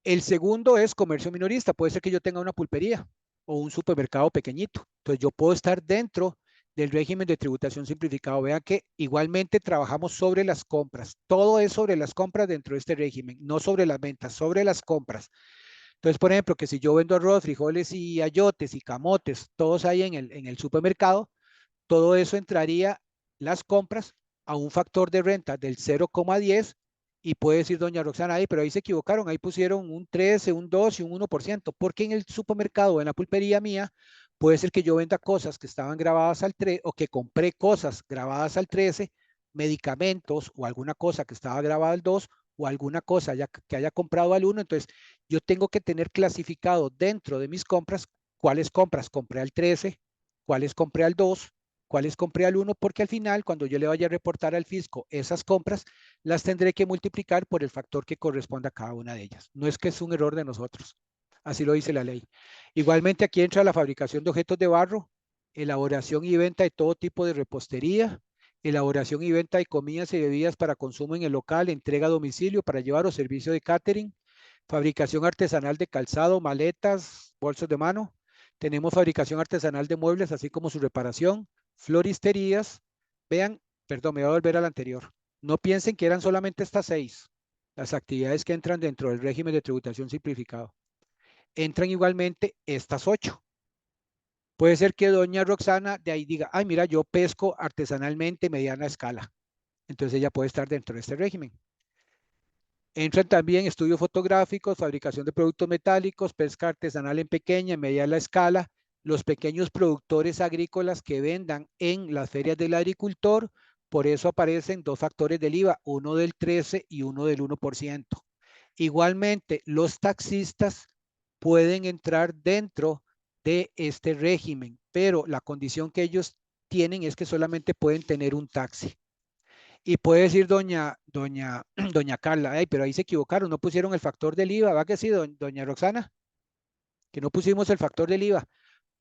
El segundo es comercio minorista. Puede ser que yo tenga una pulpería o un supermercado pequeñito. Entonces yo puedo estar dentro del régimen de tributación simplificado. Vean que igualmente trabajamos sobre las compras. Todo es sobre las compras dentro de este régimen, no sobre las ventas, sobre las compras. Entonces, por ejemplo, que si yo vendo arroz, frijoles y ayotes y camotes, todos ahí en el supermercado, todo eso entraría las compras a un factor de renta del 0,10 y puede decir doña Roxana, pero ahí se equivocaron, ahí pusieron un 13, un 2 y un 1%, porque en el supermercado o en la pulpería mía puede ser que yo venda cosas que estaban grabadas al 3 o que compré cosas grabadas al 13, medicamentos o alguna cosa que estaba grabada al 2 o alguna cosa que haya comprado al 1, entonces yo tengo que tener clasificado dentro de mis compras cuáles compras compré al 13, cuáles compré al 2, cuáles compré al 1, porque al final, cuando yo le vaya a reportar al fisco esas compras, las tendré que multiplicar por el factor que corresponda a cada una de ellas. No es que es un error de nosotros, así lo dice la ley. Igualmente aquí entra la fabricación de objetos de barro, elaboración y venta de todo tipo de repostería, elaboración y venta de comidas y bebidas para consumo en el local, entrega a domicilio para llevar o servicio de catering, fabricación artesanal de calzado, maletas, bolsos de mano. Tenemos fabricación artesanal de muebles, así como su reparación, floristerías. Vean, perdón, me voy a volver al anterior. No piensen que eran solamente estas 6 las actividades que entran dentro del régimen de tributación simplificado. Entran igualmente estas 8. Puede ser que doña Roxana de ahí diga, ay, mira, yo pesco artesanalmente mediana escala. Entonces ella puede estar dentro de este régimen. Entran también estudios fotográficos, fabricación de productos metálicos, pesca artesanal en pequeña y mediana escala, los pequeños productores agrícolas que vendan en las ferias del agricultor. Por eso aparecen 2 factores del IVA, uno del 13 y uno del 1%. Igualmente, los taxistas pueden entrar dentro de este régimen, pero la condición que ellos tienen es que solamente pueden tener un taxi. Y puede decir doña Carla, ay, pero ahí se equivocaron, no pusieron el factor del IVA, ¿va que sí, doña Roxana? Que no pusimos el factor del IVA,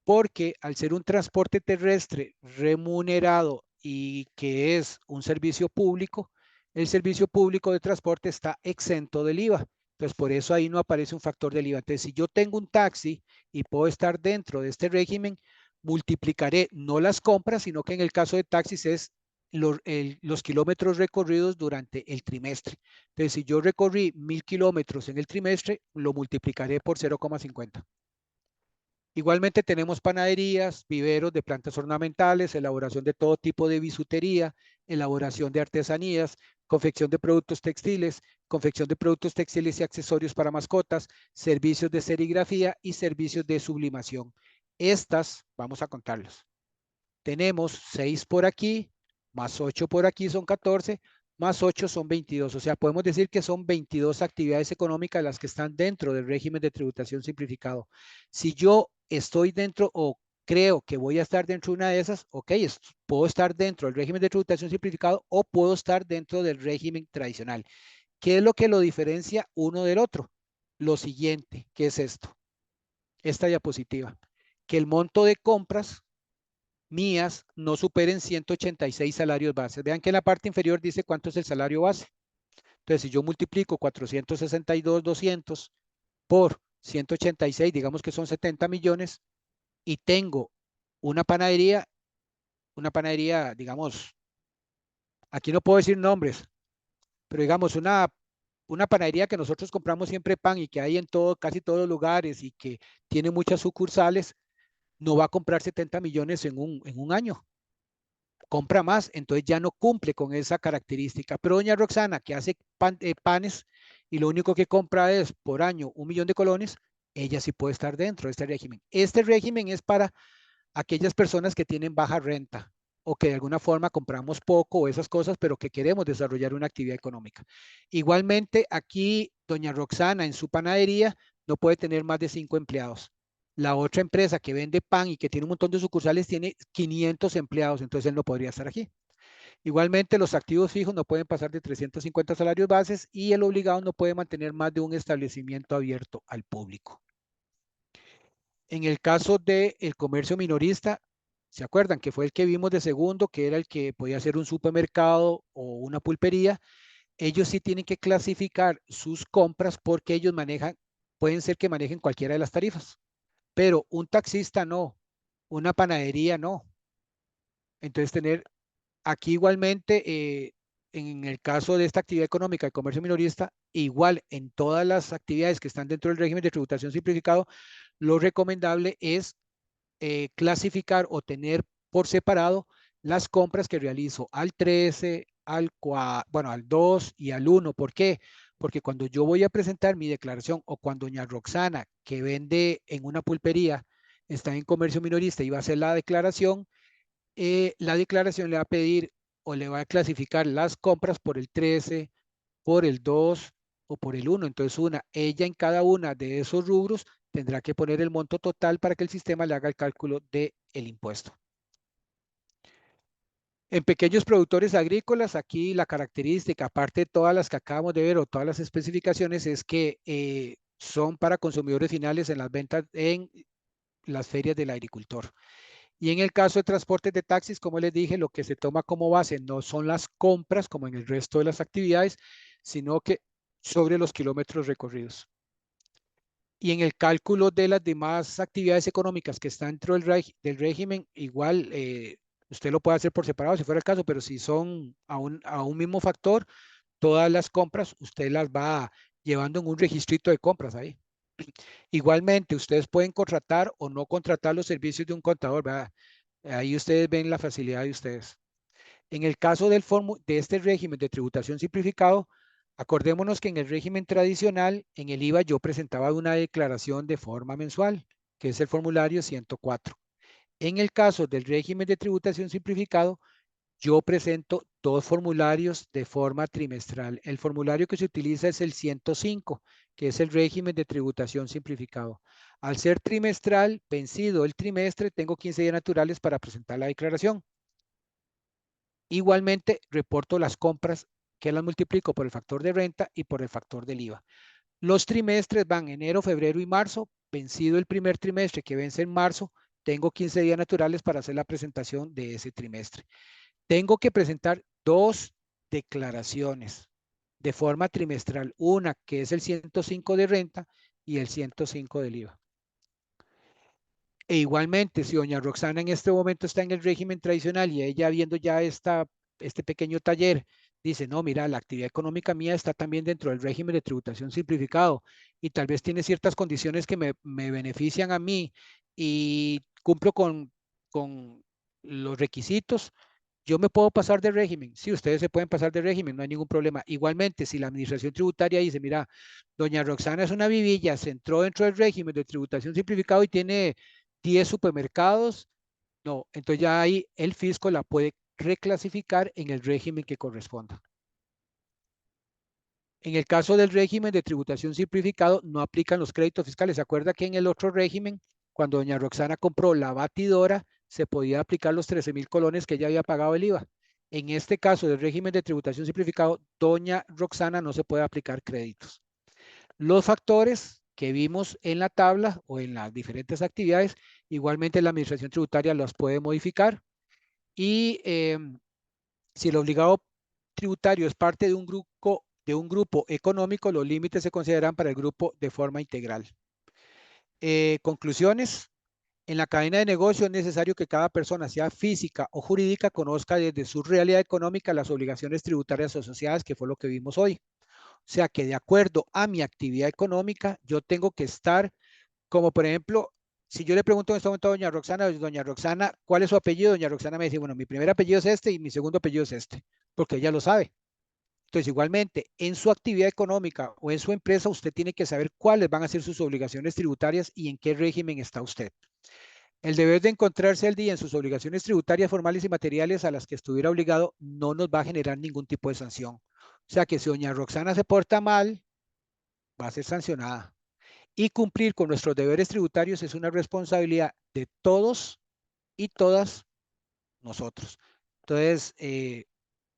porque al ser un transporte terrestre remunerado y que es un servicio público, el servicio público de transporte está exento del IVA. Entonces, por eso ahí no aparece un factor del IVA. Entonces, si yo tengo un taxi y puedo estar dentro de este régimen, multiplicaré no las compras, sino que en el caso de taxis es los kilómetros recorridos durante el trimestre. Entonces, si yo recorrí 1000 kilómetros en el trimestre, lo multiplicaré por 0,50. Igualmente tenemos panaderías, viveros de plantas ornamentales, elaboración de todo tipo de bisutería, elaboración de artesanías, confección de productos textiles y accesorios para mascotas, servicios de serigrafía y servicios de sublimación. Estas, vamos a contarlos. Tenemos 6 por aquí, más 8 por aquí son 14, más 8 son 22. O sea, podemos decir que son 22 actividades económicas las que están dentro del régimen de tributación simplificado. Si yo estoy dentro o creo que voy a estar dentro de una de esas, ok, puedo estar dentro del régimen de tributación simplificado o puedo estar dentro del régimen tradicional. ¿Qué es lo que lo diferencia uno del otro? Lo siguiente, ¿qué es esto? Esta diapositiva, que el monto de compras mías no superen 186 salarios base. Vean que en la parte inferior dice cuánto es el salario base. Entonces, si yo multiplico 462,200 por 186, digamos que son 70 millones, y tengo una panadería, digamos, aquí no puedo decir nombres, pero digamos una panadería que nosotros compramos siempre pan y que hay en casi todos los lugares y que tiene muchas sucursales, no va a comprar 70 millones en un año. Compra más, entonces ya no cumple con esa característica. Pero doña Roxana, que hace panes y lo único que compra es por año 1 millón de colones, ella sí puede estar dentro de este régimen. Este régimen es para aquellas personas que tienen baja renta o que de alguna forma compramos poco o esas cosas, pero que queremos desarrollar una actividad económica. Igualmente, aquí doña Roxana en su panadería no puede tener más de 5 empleados. La otra empresa que vende pan y que tiene un montón de sucursales tiene 500 empleados, entonces él no podría estar aquí. Igualmente, los activos fijos no pueden pasar de 350 salarios bases y el obligado no puede mantener más de un establecimiento abierto al público. En el caso del comercio minorista, ¿se acuerdan que fue el que vimos de segundo, que era el que podía ser un supermercado o una pulpería? Ellos sí tienen que clasificar sus compras porque ellos pueden ser que manejen cualquiera de las tarifas, pero un taxista no, una panadería no. Entonces aquí igualmente, en el caso de esta actividad económica de comercio minorista, igual en todas las actividades que están dentro del régimen de tributación simplificado, lo recomendable es clasificar o tener por separado las compras que realizo al 13, al 2 y al 1. ¿Por qué? Porque cuando yo voy a presentar mi declaración o cuando doña Roxana, que vende en una pulpería, está en comercio minorista y va a hacer la declaración le va a pedir o le va a clasificar las compras por el 13, por el 2 o por el 1. Entonces, ella en cada una de esos rubros tendrá que poner el monto total para que el sistema le haga el cálculo del impuesto. En pequeños productores agrícolas, aquí la característica, aparte de todas las que acabamos de ver o todas las especificaciones, es que son para consumidores finales en las ventas en las ferias del agricultor. Y en el caso de transportes de taxis, como les dije, lo que se toma como base no son las compras, como en el resto de las actividades, sino que sobre los kilómetros recorridos. Y en el cálculo de las demás actividades económicas que están dentro del régimen, igual usted lo puede hacer por separado si fuera el caso, pero si son a un mismo factor, todas las compras usted las va llevando en un registrito de compras ahí. Igualmente, ustedes pueden contratar o no contratar los servicios de un contador, ¿verdad? Ahí ustedes ven la facilidad de ustedes. En el caso de este régimen de tributación simplificado, acordémonos que en el régimen tradicional, en el IVA, yo presentaba una declaración de forma mensual, que es el formulario 104. En el caso del régimen de tributación simplificado, yo presento 2 formularios de forma trimestral. El formulario que se utiliza es el 105, que es el régimen de tributación simplificado. Al ser trimestral, vencido el trimestre, tengo 15 días naturales para presentar la declaración. Igualmente, reporto las compras que las multiplico por el factor de renta y por el factor del IVA. Los trimestres van enero, febrero y marzo. Vencido el primer trimestre que vence en marzo, tengo 15 días naturales para hacer la presentación de ese trimestre. Tengo que presentar 2 declaraciones de forma trimestral. Una que es el 105 de renta y el 105 del IVA. E igualmente, si doña Roxana en este momento está en el régimen tradicional y ella viendo ya este pequeño taller, dice, no, mira, la actividad económica mía está también dentro del régimen de tributación simplificado y tal vez tiene ciertas condiciones que me benefician a mí y cumplo con los requisitos, yo me puedo pasar de régimen. Sí, ustedes se pueden pasar de régimen, no hay ningún problema. Igualmente, si la administración tributaria dice, mira, doña Roxana es una vivilla, se entró dentro del régimen de tributación simplificado y tiene 10 supermercados, no, entonces ya ahí el fisco la puede reclasificar en el régimen que corresponda. En el caso del régimen de tributación simplificado, no aplican los créditos fiscales. ¿Se acuerda que en el otro régimen, cuando doña Roxana compró la batidora, se podía aplicar los 13.000 colones que ella había pagado el IVA? En este caso del régimen de tributación simplificado, doña Roxana no se puede aplicar créditos. Los factores que vimos en la tabla o en las diferentes actividades, igualmente la administración tributaria los puede modificar y si el obligado tributario es parte de un grupo económico, los límites se consideran para el grupo de forma integral. Conclusiones. En la cadena de negocio es necesario que cada persona, sea física o jurídica, conozca desde su realidad económica las obligaciones tributarias asociadas, que fue lo que vimos hoy. O sea que de acuerdo a mi actividad económica, yo tengo que estar, como por ejemplo, si yo le pregunto en este momento a doña Roxana, ¿cuál es su apellido? Doña Roxana me dice, bueno, mi primer apellido es este y mi segundo apellido es este, porque ella lo sabe. Entonces, igualmente, en su actividad económica o en su empresa, usted tiene que saber cuáles van a ser sus obligaciones tributarias y en qué régimen está usted. El deber de encontrarse al día en sus obligaciones tributarias formales y materiales a las que estuviera obligado no nos va a generar ningún tipo de sanción. O sea que si doña Roxana se porta mal, va a ser sancionada. Y cumplir con nuestros deberes tributarios es una responsabilidad de todos y todas nosotros. Entonces,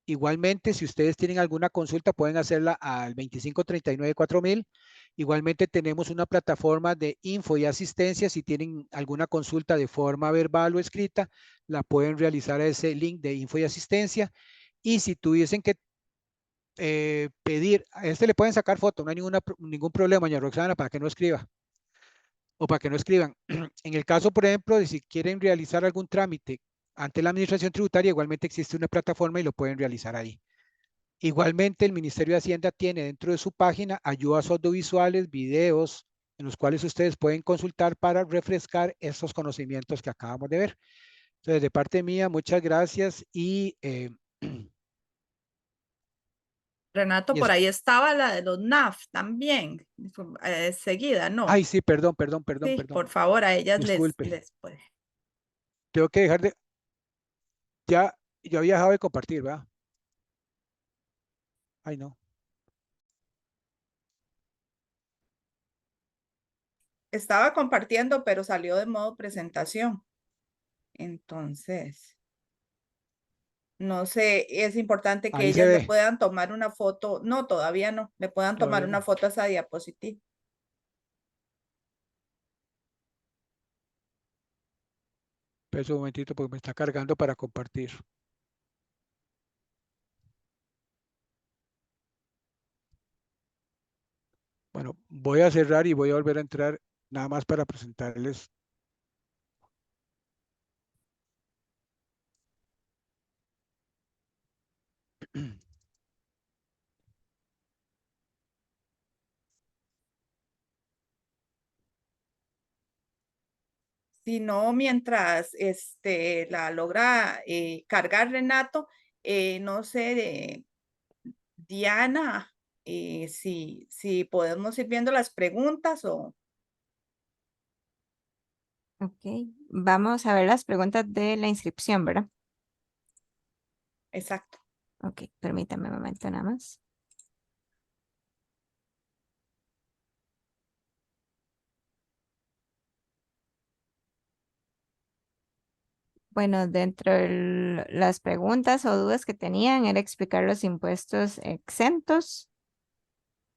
igualmente, si ustedes tienen alguna consulta, pueden hacerla al 2539-4000. Igualmente tenemos una plataforma de info y asistencia. Si tienen alguna consulta de forma verbal o escrita, la pueden realizar a ese link de info y asistencia. Y si tuviesen que pedir, a este le pueden sacar foto, no hay ningún problema, doña Roxana, para que no escriba o para que no escriban. En el caso, por ejemplo, de si quieren realizar algún trámite ante la administración tributaria, igualmente existe una plataforma y lo pueden realizar ahí. Igualmente, el Ministerio de Hacienda tiene dentro de su página ayudas audiovisuales, videos, en los cuales ustedes pueden consultar para refrescar estos conocimientos que acabamos de ver. Entonces, de parte mía, muchas gracias y Renato, y por es- ahí estaba la de los NAF también, seguida, ¿no? ay, sí, perdón, Sí, por favor, a ellas disculpe. les puede. Tengo que dejar de, ya, yo había dejado de compartir, ¿verdad? Ay, no. Estaba compartiendo, pero salió de modo presentación. Entonces, no sé, es importante que Ahí se ellas le ve, puedan tomar una foto. No, todavía no, le puedan tomar todavía una no. foto a esa diapositiva. Espera un momentito porque me está cargando para compartir. Bueno, voy a cerrar y voy a volver a entrar nada más para presentarles. Si no, mientras la logra cargar Renato, no sé, Diana, si podemos ir viendo las preguntas o Ok, vamos a ver las preguntas de la inscripción, ¿verdad? exacto. Ok, permítame un momento nada más. Bueno, dentro de las preguntas o dudas que tenían era explicar los impuestos exentos,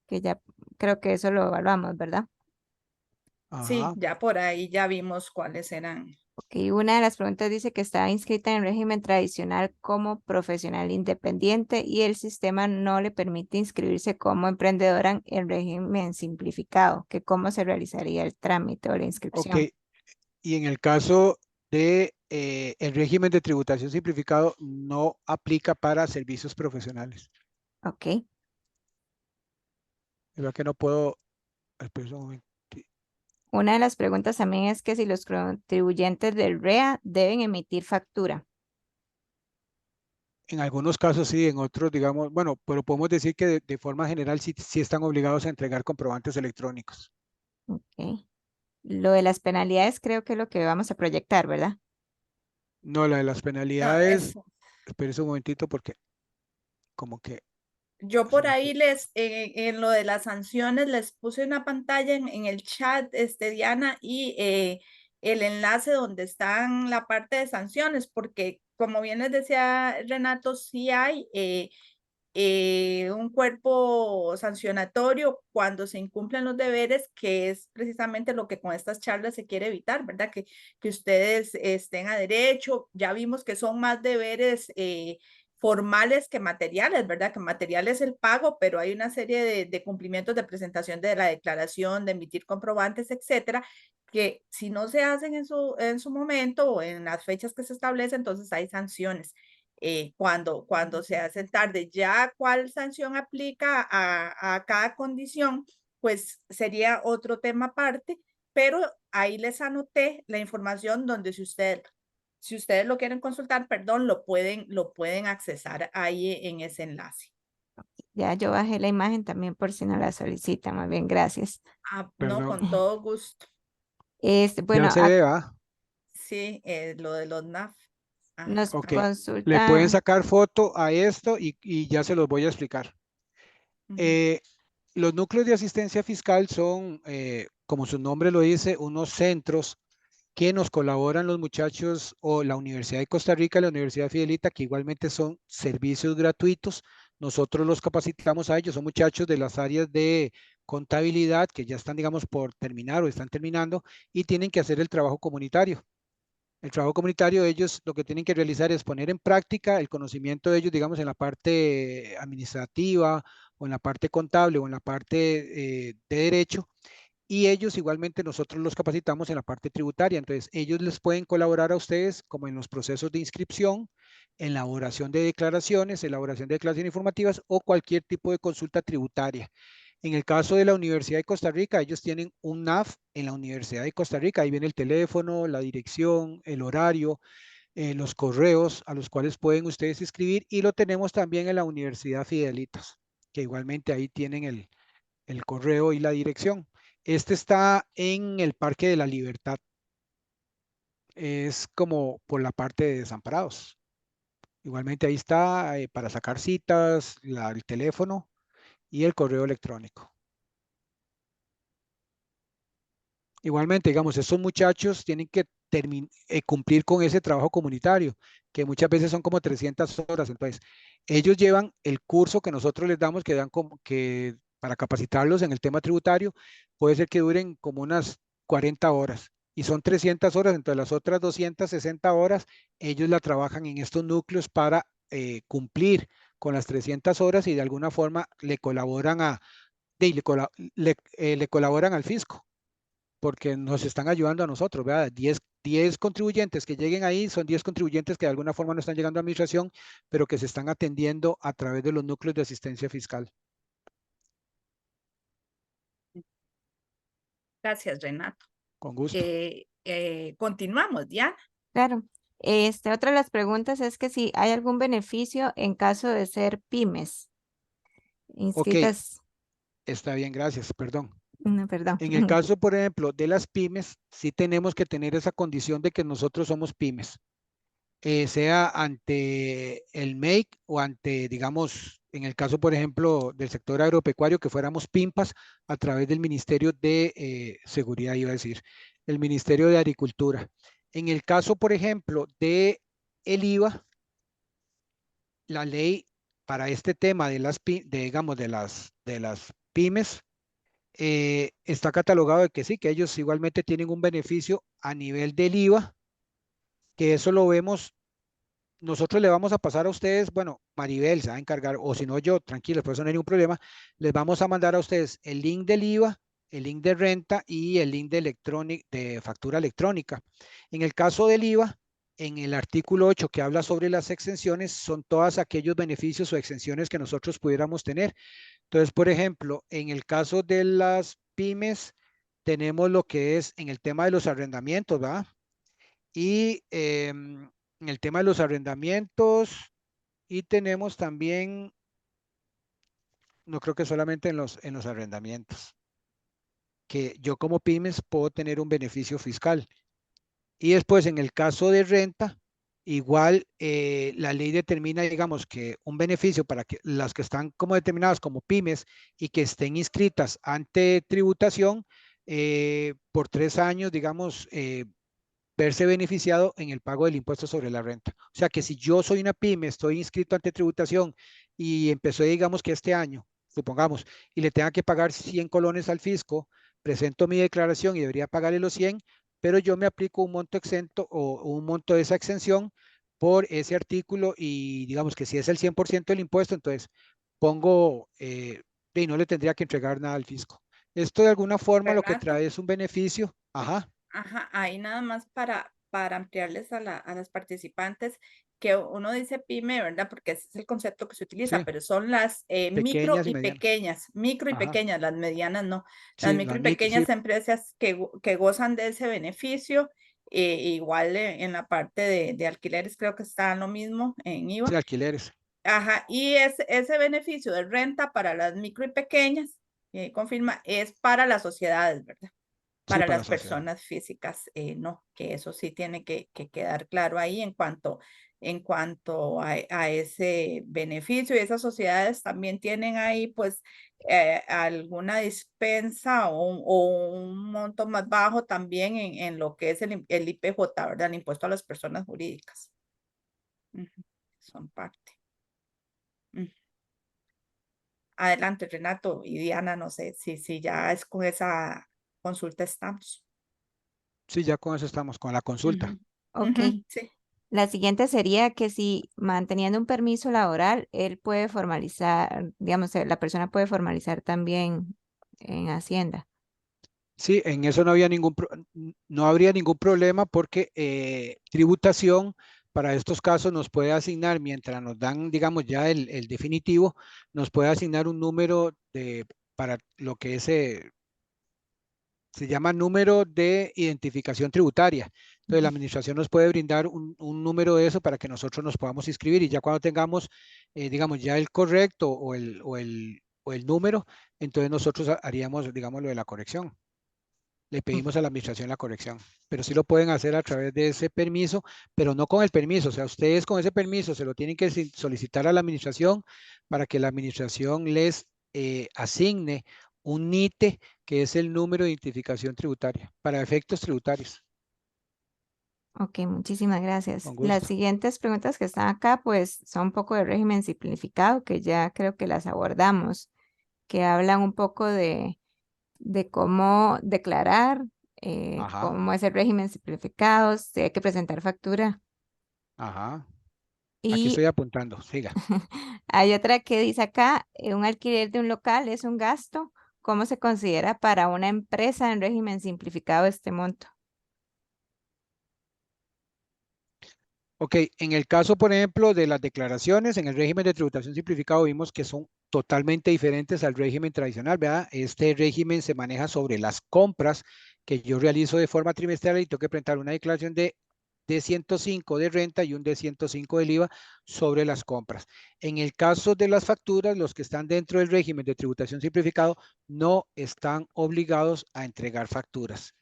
que ya creo que eso lo evaluamos, ¿verdad? Sí, Ajá. ya por ahí ya vimos cuáles eran. Ok, una de las preguntas dice que está inscrita en régimen tradicional como profesional independiente y el sistema no le permite inscribirse como emprendedora en régimen simplificado, que cómo se realizaría el trámite o la Ok, inscripción. y en el caso de el régimen de tributación simplificado no aplica para servicios profesionales. Ok. Es verdad que no puedo, espera un momento. Una de las preguntas también es que si los contribuyentes del REA deben emitir factura. En algunos casos sí, en otros, digamos, bueno, pero podemos decir que de forma general sí, sí están obligados a entregar comprobantes electrónicos. Ok. Lo de las penalidades creo que es lo que vamos a proyectar, ¿verdad? No, la de las No, penalidades, espérese un momentito porque como que yo se por me ahí fue. en lo de las sanciones les puse una pantalla en el chat, Diana, y el enlace donde están la parte de sanciones, porque como bien les decía Renato, sí hay un cuerpo sancionatorio cuando se incumplen los deberes, que es precisamente lo que con estas charlas se quiere evitar, ¿verdad? Que ustedes estén a derecho. Ya vimos que son más deberes formales que materiales, ¿verdad? Que material es el pago, pero hay una serie de cumplimientos de presentación de la declaración, de emitir comprobantes, etcétera, que si no se hacen en su momento o en las fechas que se establecen, entonces hay sanciones cuando se hace tarde. Ya cuál sanción aplica a cada condición, pues sería otro tema aparte, pero ahí les anoté la información donde si ustedes lo quieren consultar, perdón, lo pueden accesar ahí en ese enlace. Ya yo bajé la imagen también por si no la solicitan. Muy bien, gracias. Ah, no, Perdón, con todo gusto. ya Bueno, se ve, ¿va? Sí, lo de los NAF. Ajá, nos Ok, le pueden consulta. sacar foto a esto y ya se los voy a explicar. ujú. Eh, los núcleos de asistencia fiscal son, como su nombre lo dice, unos centros que nos colaboran los muchachos o la Universidad de Costa Rica y la Universidad Fidelita, que igualmente son servicios gratuitos. Nosotros los capacitamos a ellos, son muchachos de las áreas de contabilidad que ya están, digamos, por terminar o están terminando y tienen que hacer el trabajo comunitario. El trabajo comunitario, ellos lo que tienen que realizar es poner en práctica el conocimiento de ellos, digamos, en la parte administrativa o en la parte contable o en la parte de derecho, y ellos igualmente nosotros los capacitamos en la parte tributaria. Entonces, ellos les pueden colaborar a ustedes como en los procesos de inscripción, en elaboración de declaraciones informativas o cualquier tipo de consulta tributaria. En el caso de la Universidad de Costa Rica, ellos tienen un NAF en la Universidad de Costa Rica. Ahí viene el teléfono, la dirección, el horario, los correos a los cuales pueden ustedes escribir. Y lo tenemos también en la Universidad Fidelitas, que igualmente ahí tienen el correo y la dirección. Este está en el Parque de la Libertad. Es como por la parte de desamparados. Igualmente ahí está para sacar citas, el teléfono y el correo electrónico. Igualmente, digamos, estos muchachos tienen que cumplir con ese trabajo comunitario, que muchas veces son como 300 horas. Entonces, ellos llevan el curso que nosotros les damos, que dan como que para capacitarlos en el tema tributario, puede ser que duren como unas 40 horas. Y son 300 horas, entonces las otras 260 horas, ellos la trabajan en estos núcleos para cumplir con las 300 horas y de alguna forma le colaboran le colaboran al fisco porque nos están ayudando a nosotros, ¿verdad? 10 contribuyentes que lleguen ahí son 10 contribuyentes que de alguna forma no están llegando a administración, pero que se están atendiendo a través de los núcleos de asistencia fiscal. Gracias, Renato. Con gusto. Continuamos, Diana. Claro. Otra de las preguntas es que si hay algún beneficio en caso de ser pymes Ok, inscritas. está bien, gracias, perdón. No, perdón. En el caso, por ejemplo, de las pymes, sí tenemos que tener esa condición de que nosotros somos pymes. Sea ante el MEIC o ante, digamos, en el caso, por ejemplo, del sector agropecuario, que fuéramos PIMPAS a través del Ministerio de Seguridad, iba a decir, el Ministerio de Agricultura. En el caso, por ejemplo, de el IVA, la ley para este tema de digamos, de las pymes, está catalogado de que sí, que ellos igualmente tienen un beneficio a nivel del IVA que eso lo vemos, nosotros le vamos a pasar a ustedes, bueno, Maribel se va a encargar, o si no yo, tranquilo, por eso no hay ningún problema, les vamos a mandar a ustedes el link del IVA, el link de renta y el link de factura electrónica. En el caso del IVA, en el artículo 8 que habla sobre las exenciones, son todos aquellos beneficios o exenciones que nosotros pudiéramos tener. Entonces, por ejemplo, en el caso de las pymes, tenemos lo que es en el tema de los arrendamientos, ¿verdad? Y en el tema de los arrendamientos, y tenemos también, no creo que solamente en los arrendamientos, que yo como pymes puedo tener un beneficio fiscal. Y después en el caso de renta, igual la ley determina, digamos, que un beneficio para que las que están como determinadas como pymes y que estén inscritas ante tributación por 3 años, digamos, verse beneficiado en el pago del impuesto sobre la renta. O sea que si yo soy una pyme, estoy inscrito ante tributación y empezó, digamos que este año, supongamos, y le tenga que pagar 100 colones al fisco, presento mi declaración y debería pagarle los 100, pero yo me aplico un monto exento o un monto de esa exención por ese artículo y digamos que si es el 100% del impuesto, entonces pongo, y no le tendría que entregar nada al fisco. Esto de alguna forma lo que Renato. trae es un beneficio. Ajá. Ajá, ahí nada más para ampliarles a las participantes que uno dice pyme, ¿verdad? Porque ese es el concepto que se utiliza, Sí, pero son las pequeñas y medianas. micro y Ajá. pequeñas, las medianas no. Las Sí, micro las y micro, sí, pequeñas empresas que gozan de ese beneficio, igual en la parte de alquileres creo que está lo mismo en sí, IVA. alquileres. Ajá, y ese beneficio de renta para las micro y pequeñas, confirma, es para las sociedades, ¿verdad? Sí, Para para las sociedad. personas físicas, no, que eso sí tiene que quedar claro ahí en cuanto a ese beneficio. Y esas sociedades también tienen ahí pues alguna dispensa o un monto más bajo también en lo que es el IPJ, ¿verdad? El impuesto a las personas jurídicas. Ujú, son parte. Ujú. Adelante, Renato y Diana, no sé si ya es con esa consulta estamos. Sí, ya con eso estamos, con la consulta. Ujú, Ok. ujú, sí. La siguiente sería que si manteniendo un permiso laboral, él puede formalizar, digamos, la persona puede formalizar también en Hacienda. Sí, en eso no había no habría ningún problema porque tributación para estos casos nos puede asignar, mientras nos dan, digamos, ya el definitivo, nos puede asignar un número para lo que es se llama número de identificación tributaria. Entonces, la administración nos puede brindar un número de eso para que nosotros nos podamos inscribir y ya cuando tengamos, digamos, ya el correcto o el número, entonces nosotros haríamos, digamos, lo de la corrección. Le pedimos a la administración la corrección, pero sí lo pueden hacer a través de ese permiso, pero no con el permiso. O sea, ustedes con ese permiso se lo tienen que solicitar a la administración para que la administración les asigne un NITE, que es el número de identificación tributaria, para efectos tributarios. Ok, muchísimas gracias. Con Las gusto. siguientes preguntas que están acá, pues son un poco de régimen simplificado, que ya creo que las abordamos, que hablan un poco de cómo declarar, Ajá, cómo es el régimen simplificado, si hay que presentar factura. ajá. Aquí Y estoy apuntando, siga. hay otra que dice acá, un alquiler de un local es un gasto. ¿Cómo se considera para una empresa en régimen simplificado este monto? Ok, en el caso, por ejemplo, de las declaraciones, en el régimen de tributación simplificado vimos que son totalmente diferentes al régimen tradicional, ¿verdad? Este régimen se maneja sobre las compras que yo realizo de forma trimestral y tengo que presentar una declaración de D105 de renta y un D105 del IVA sobre las compras. En el caso de las facturas, los que están dentro del régimen de tributación simplificado no están obligados a entregar facturas.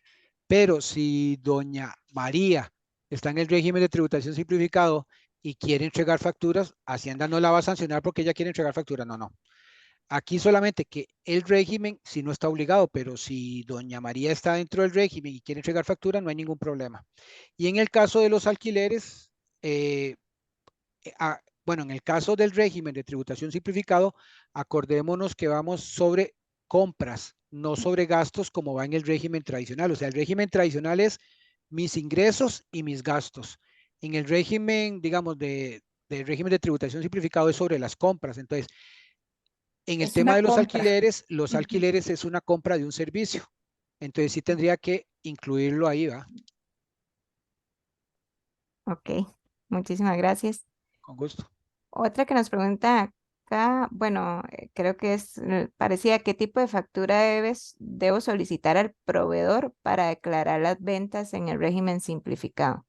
Pero si doña María está en el régimen de tributación simplificado y quiere entregar facturas, Hacienda no la va a sancionar porque ella quiere entregar facturas. No, no. Aquí solamente que el régimen sí no está obligado, pero si doña María está dentro del régimen y quiere entregar factura, no hay ningún problema. Y en el caso de los alquileres, eh, bueno, en el caso del régimen de tributación simplificado, acordémonos que vamos sobre compras, no sobre gastos como va en el régimen tradicional. O sea, el régimen tradicional es mis ingresos y mis gastos. En el régimen, digamos, de régimen de tributación simplificado es sobre las compras. Entonces, en el Es tema una de compra. los Ujú. alquileres es una compra de un servicio. Entonces sí tendría que incluirlo ahí, ¿va? Ok, muchísimas gracias. Con gusto. Otra que nos pregunta acá, bueno, creo que es parecía qué tipo de factura debo solicitar al proveedor para declarar las ventas en el régimen simplificado.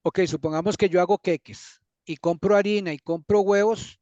Ok, supongamos que yo hago queques y compro harina y compro huevos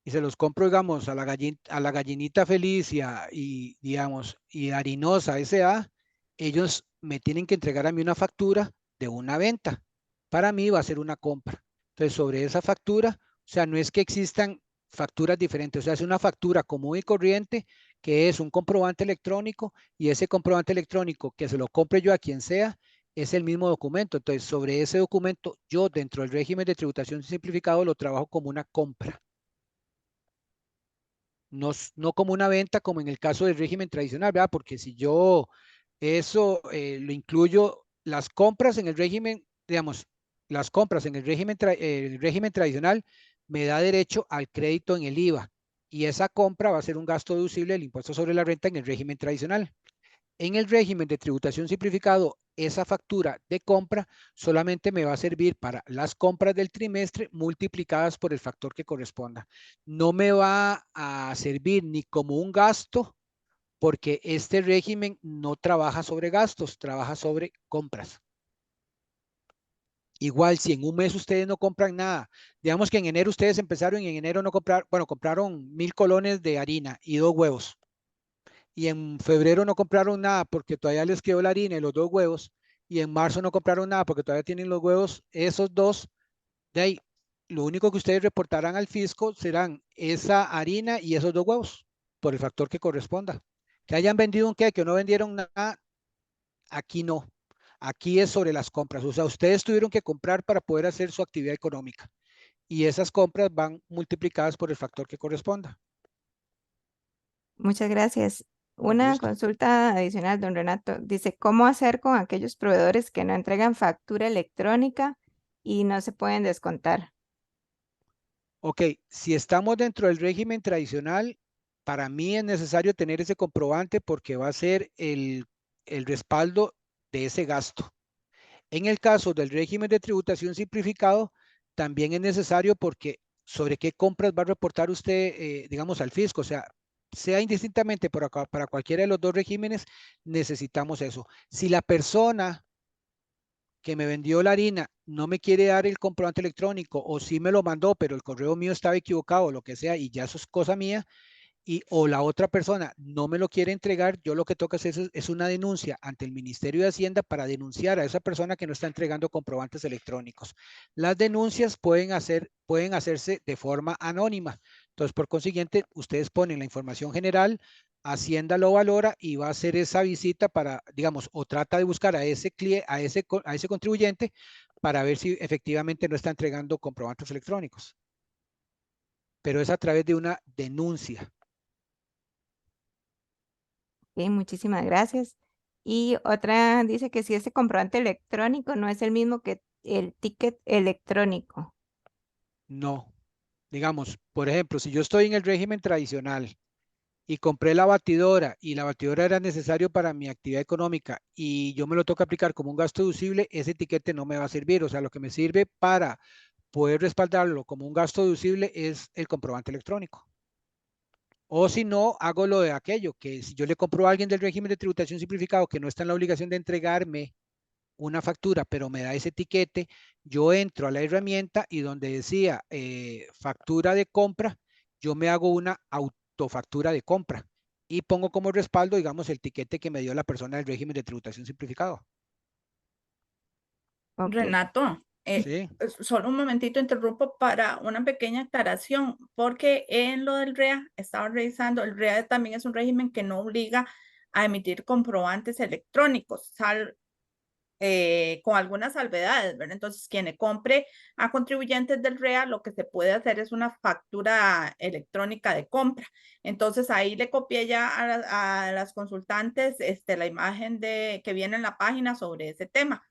y se los compro, digamos, a a la gallinita feliz y, digamos, y harinosa S.A., ellos me tienen que entregar a mí una factura de una venta. Para mí va a ser una compra. Entonces, sobre esa factura, o sea, no es que existan facturas diferentes, o sea, es una factura común y corriente que es un comprobante electrónico y ese comprobante electrónico que se lo compre yo a quien sea es el mismo documento. Entonces, sobre ese documento, yo dentro del régimen de tributación simplificado lo trabajo como una compra, no, no como una venta como en el caso del régimen tradicional, ¿verdad? Porque si yo eso lo incluyo, las compras en el régimen, digamos, las compras en el régimen tradicional me da derecho al crédito en el IVA y esa compra va a ser un gasto deducible del impuesto sobre la renta en el régimen tradicional. En el régimen de tributación simplificado, esa factura de compra solamente me va a servir para las compras del trimestre multiplicadas por el factor que corresponda. No me va a servir ni como un gasto porque este régimen no trabaja sobre gastos, trabaja sobre compras. Igual, si en un mes ustedes no compran nada, digamos que en enero ustedes empezaron y en enero no compraron, bueno, compraron 1.000 colones de harina y 2 huevos y en febrero no compraron nada porque todavía les quedó la harina y los 2 huevos, y en marzo no compraron nada porque todavía tienen los huevos, esos dos, de ahí, lo único que ustedes reportarán al fisco serán esa harina y esos 2 huevos, por el factor que corresponda. Que hayan vendido un queque o no vendieron nada, aquí no. Aquí es sobre las compras. O sea, ustedes tuvieron que comprar para poder hacer su actividad económica. Y esas compras van multiplicadas por el factor que corresponda. Muchas gracias. Con Una gusto. consulta adicional, don Renato. Dice, ¿cómo hacer con aquellos proveedores que no entregan factura electrónica y no se pueden descontar? Ok, si estamos dentro del régimen tradicional, para mí es necesario tener ese comprobante porque va a ser el respaldo de ese gasto. En el caso del régimen de tributación simplificado, también es necesario porque sobre qué compras va a reportar usted, digamos, al fisco. O sea indistintamente para cualquiera de los dos regímenes, necesitamos eso. Si la persona que me vendió la harina no me quiere dar el comprobante electrónico o sí me lo mandó, pero el correo mío estaba equivocado o lo que sea y ya eso es cosa mía, y o la otra persona no me lo quiere entregar, yo lo que toca hacer es una denuncia ante el Ministerio de Hacienda para denunciar a esa persona que no está entregando comprobantes electrónicos. Las denuncias pueden hacerse de forma anónima. Entonces, por consiguiente, ustedes ponen la información general, Hacienda lo valora y va a hacer esa visita para, digamos, o trata de buscar a ese contribuyente para ver si efectivamente no está entregando comprobantes electrónicos. Pero es a través de una denuncia. Bien, muchísimas gracias. Y otra dice que si ese comprobante electrónico no es el mismo que el ticket electrónico. No. Digamos, por ejemplo, si yo estoy en el régimen tradicional y compré la batidora y la batidora era necesario para mi actividad económica y yo me lo toca aplicar como un gasto deducible, ese etiquete no me va a servir. O sea, lo que me sirve para poder respaldarlo como un gasto deducible es el comprobante electrónico. O si no, hago lo de aquello, que si yo le compro a alguien del régimen de tributación simplificado que no está en la obligación de entregarme una factura, pero me da ese etiquete, yo entro a la herramienta y donde decía factura de compra, yo me hago una autofactura de compra y pongo como respaldo, digamos, el etiquete que me dio la persona del régimen de tributación simplificado. Ok, Renato, Sí, solo un momentito interrumpo para una pequeña aclaración, porque en lo del REA, estaba revisando, el REA también es un régimen que no obliga a emitir comprobantes electrónicos, con algunas salvedades, ¿verdad? Entonces, quien le compre a contribuyentes del REA, lo que se puede hacer es una factura electrónica de compra. Entonces, ahí le copié ya a las consultantes la imagen que viene en la página sobre ese tema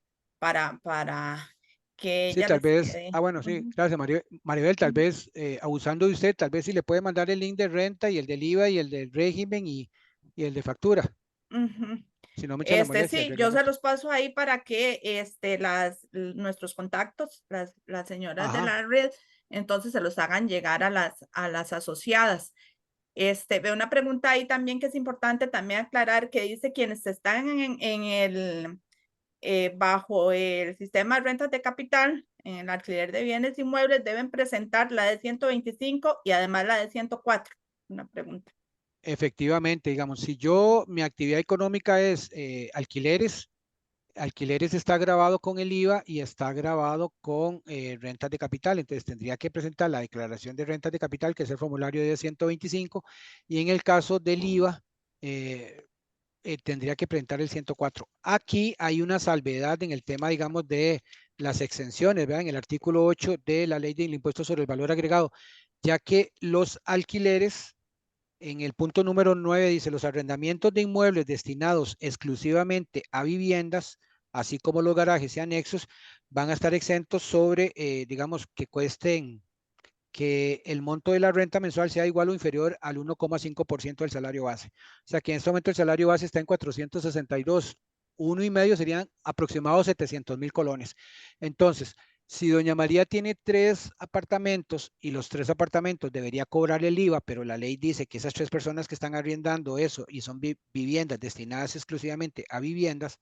para que Sí, ella tal les vez, quede. bueno, sí, Ujú, gracias, Maribel, tal ujú, vez, abusando de usted, tal vez si le puede mandar el link de renta y el del IVA y el del régimen y el de factura, ujú. si no me echa la molestia, Sí, yo se arreglamos. los paso ahí para que nuestros contactos, las señoras de Ajá, la red, entonces se los hagan llegar a las asociadas. Veo una pregunta ahí también que es importante también aclarar, que dice quienes están en el bajo el sistema de rentas de capital, en el alquiler de bienes inmuebles, deben presentar la de 125 y además la de 104. Una pregunta. efectivamente, digamos, si mi actividad económica es alquileres está grabado con el IVA y está grabado con rentas de capital, entonces tendría que presentar la declaración de rentas de capital, que es el formulario de 125, y en el caso del IVA, tendría que presentar el 104. Aquí hay una salvedad en el tema, digamos, de las exenciones, ¿verdad? En el artículo 8 de la ley del impuesto sobre el valor agregado, ya que los alquileres, en el punto número 9 dice, los arrendamientos de inmuebles destinados exclusivamente a viviendas, así como los garajes y anexos, van a estar exentos sobre, digamos, que el monto de la renta mensual sea igual o inferior al 1,5% del salario base. O sea que en este momento el salario base está en 462. 1,5 serían aproximados 700,000 colones. Entonces, si doña María tiene 3 apartamentos y los 3 apartamentos debería cobrar el IVA, pero la ley dice que esas 3 personas que están arriendando eso y son viviendas destinadas exclusivamente a viviendas,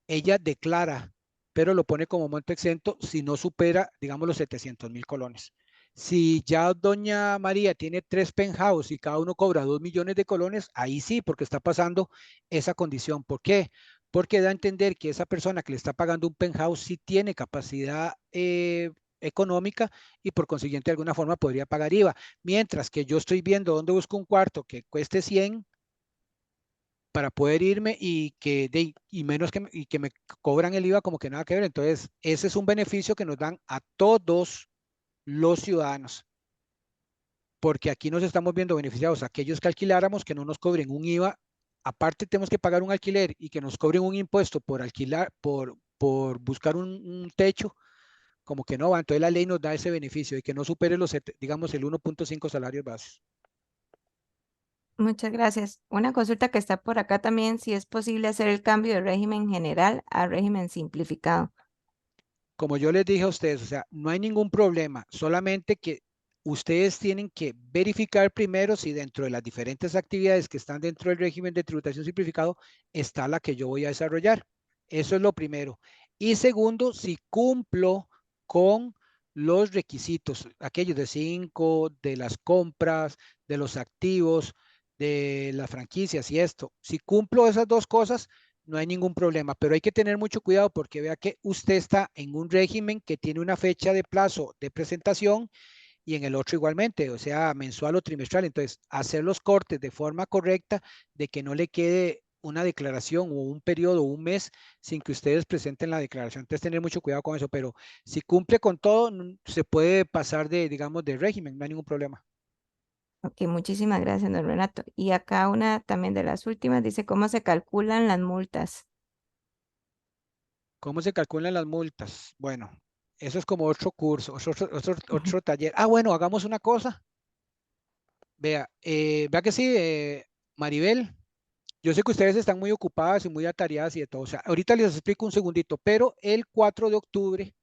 ella declara, pero lo pone como monto exento si no supera, digamos, los 700,000 colones. Si ya doña María tiene 3 penthouse y cada uno cobra 2 millones de colones, ahí sí, porque está pasando esa condición. ¿Por qué? Porque da a entender que esa persona que le está pagando un penthouse sí tiene capacidad económica y por consiguiente de alguna forma podría pagar IVA. Mientras que yo estoy viendo dónde busco un cuarto que cueste 100 para poder irme y menos y que me cobran el IVA como que nada que ver. Entonces, ese es un beneficio que nos dan a todos los ciudadanos, porque aquí nos estamos viendo beneficiados aquellos que alquiláramos, que no nos cobren un IVA. Aparte, tenemos que pagar un alquiler y que nos cobren un impuesto por alquilar, por buscar un techo, como que no va. Entonces, la ley nos da ese beneficio de que no supere digamos, el 1,5 salarios bases. Muchas gracias. Una consulta que está por acá también, si es posible hacer el cambio de régimen general a régimen simplificado. Como yo les dije a ustedes, o sea, no hay ningún problema, solamente que ustedes tienen que verificar primero si dentro de las diferentes actividades que están dentro del régimen de tributación simplificado está la que yo voy a desarrollar. Eso es lo primero. Y segundo, si cumplo con los requisitos, aquellos de 5, de las compras, de los activos, de las franquicias y esto. Si cumplo esas 2 cosas, no hay ningún problema, pero hay que tener mucho cuidado porque vea que usted está en un régimen que tiene una fecha de plazo de presentación y en el otro igualmente, o sea, mensual o trimestral. Entonces, hacer los cortes de forma correcta, de que no le quede una declaración o un periodo o un mes sin que ustedes presenten la declaración. Entonces, tener mucho cuidado con eso, pero si cumple con todo, se puede pasar de, digamos, de régimen, no hay ningún problema. Ok, muchísimas gracias, don Renato. Y acá una también de las últimas dice cómo se calculan las multas. ¿Cómo se calculan las multas? Bueno, eso es como otro curso, Ujú. otro taller. Ah, bueno, hagamos una cosa. Vea que sí, Maribel, yo sé que ustedes están muy ocupadas y muy atareadas y de todo. O sea, ahorita les explico un segundito, pero el 4 de octubre,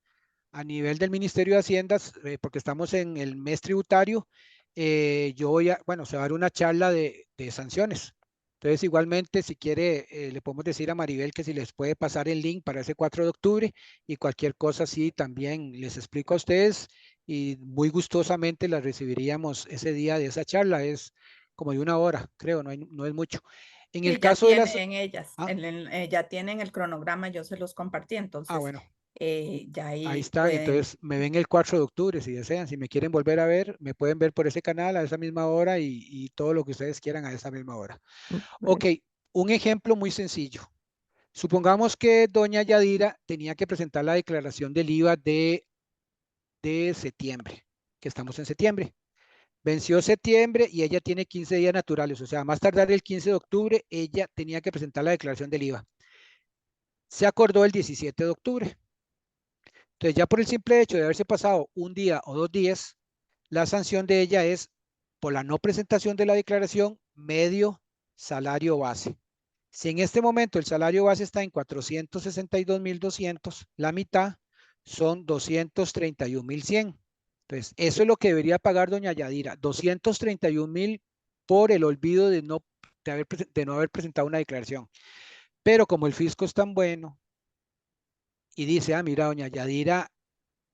a nivel del Ministerio de Haciendas, porque estamos en el mes tributario, yo bueno, se va a dar una charla de sanciones. Entonces, igualmente, si quiere, le podemos decir a Maribel que si les puede pasar el link para ese 4 de octubre y cualquier cosa así, también les explico a ustedes y muy gustosamente la recibiríamos ese día de esa charla. Es como de 1 hora, creo, no es mucho. En el Sí, ya caso de las... tienen ellas, Ah, ya tienen el cronograma, yo se los compartí, entonces bueno. ya Ahí ahí están, pueden. entonces me ven el 4 de octubre si desean, si me quieren volver a ver, me pueden ver por ese canal a esa misma hora y todo lo que ustedes quieran a esa misma hora. Ok, un ejemplo muy sencillo. Supongamos que doña Yadira tenía que presentar la declaración del IVA de septiembre, que estamos en septiembre. Venció septiembre y ella tiene 15 días naturales, o sea, más tardar el 15 de octubre, ella tenía que presentar la declaración del IVA. Se acordó el 17 de octubre. Entonces, ya por el simple hecho de haberse pasado un día o 2 días, la sanción de ella es por la no presentación de la declaración medio salario base. Si en este momento el salario base está en 462.200, la mitad son 231.100. Entonces, eso es lo que debería pagar doña Yadira, 231.000 por el olvido de no haber presentado una declaración. Pero como el fisco es tan bueno y dice, mira, doña Yadira,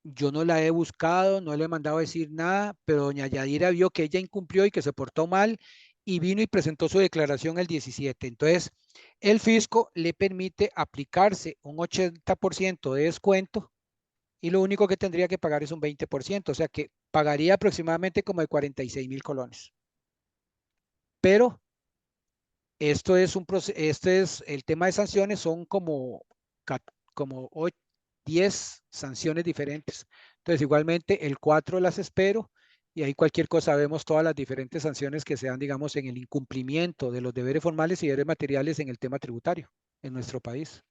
yo no la he buscado, no le he mandado a decir nada, pero doña Yadira vio que ella incumplió y que se portó mal y vino y presentó su declaración el 17. Entonces, el fisco le permite aplicarse un 80% de descuento y lo único que tendría que pagar es un 20%, o sea que pagaría aproximadamente como de 46.000 colones. Pero esto es el tema de sanciones, son como 10 sanciones diferentes. Entonces, igualmente, el 4 las espero y ahí cualquier cosa vemos todas las diferentes sanciones que se dan, digamos, en el incumplimiento de los deberes formales y deberes materiales en el tema tributario en nuestro país.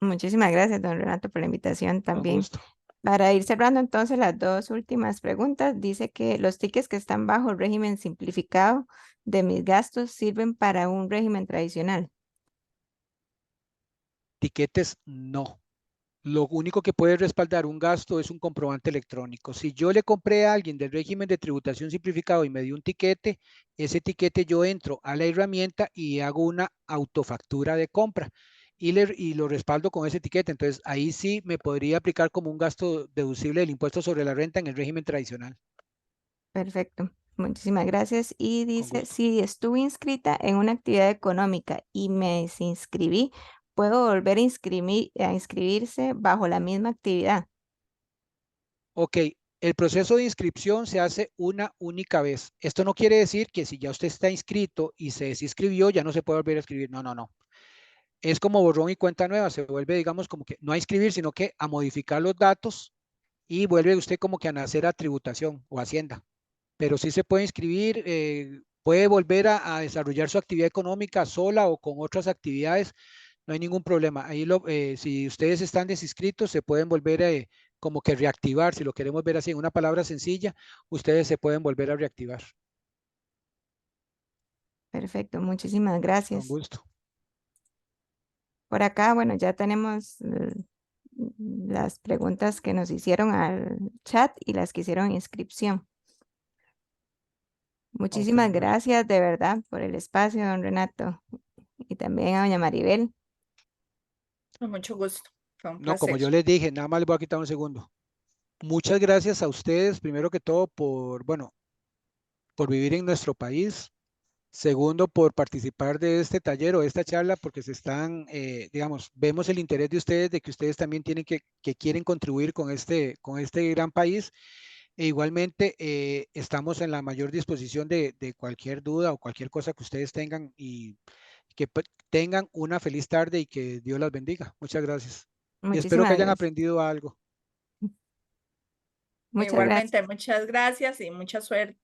Muchísimas gracias, don Renato, por la invitación Con también. gusto. Para ir cerrando entonces las dos últimas preguntas, dice que los tickets que están bajo el régimen simplificado de mis gastos sirven para un régimen tradicional. Tiquetes, no. Lo único que puede respaldar un gasto es un comprobante electrónico. Si yo le compré a alguien del régimen de tributación simplificado y me dio un tiquete, ese tiquete yo entro a la herramienta y hago una autofactura de compra y lo respaldo con ese tiquete. Entonces, ahí sí me podría aplicar como un gasto deducible del impuesto sobre la renta en el régimen tradicional. Perfecto. Muchísimas gracias. Y Con dice, gusto. si estuve inscrita en una actividad económica y me desinscribí, ¿puedo volver a inscribirse bajo la misma actividad? Ok, el proceso de inscripción se hace una única vez. Esto no quiere decir que si ya usted está inscrito y se desinscribió, ya no se puede volver a inscribir. No, no, no. Es como borrón y cuenta nueva, se vuelve, digamos, como que no a inscribir, sino que a modificar los datos y vuelve usted como que a nacer a tributación o hacienda. Pero sí se puede inscribir, puede volver a desarrollar su actividad económica sola o con otras actividades, no hay ningún problema. Ahí si ustedes están desinscritos, se pueden volver como que reactivar, si lo queremos ver así en una palabra sencilla, ustedes se pueden volver a reactivar. Perfecto. Muchísimas Con gracias. gusto. Por acá, bueno, ya tenemos las preguntas que nos hicieron al chat y las que hicieron inscripción. Muchísimas Ok, bueno. gracias de verdad por el espacio, don Renato, y también a doña Maribel. Con mucho gusto. Fue un No, como placer. yo les dije, nada más les voy a quitar un segundo. Muchas gracias a ustedes, primero que todo, por vivir en nuestro país. Segundo, por participar de este taller o de esta charla, porque digamos, vemos el interés de ustedes, de que ustedes también que quieren contribuir con este gran país. E igualmente, estamos en la mayor disposición de cualquier duda o cualquier cosa que ustedes tengan y que tengan una feliz tarde y que Dios las bendiga. Muchas gracias. Y espero que Muchísimas hayan gracias. aprendido algo. Muchas gracias. Igualmente, muchas gracias y mucha suerte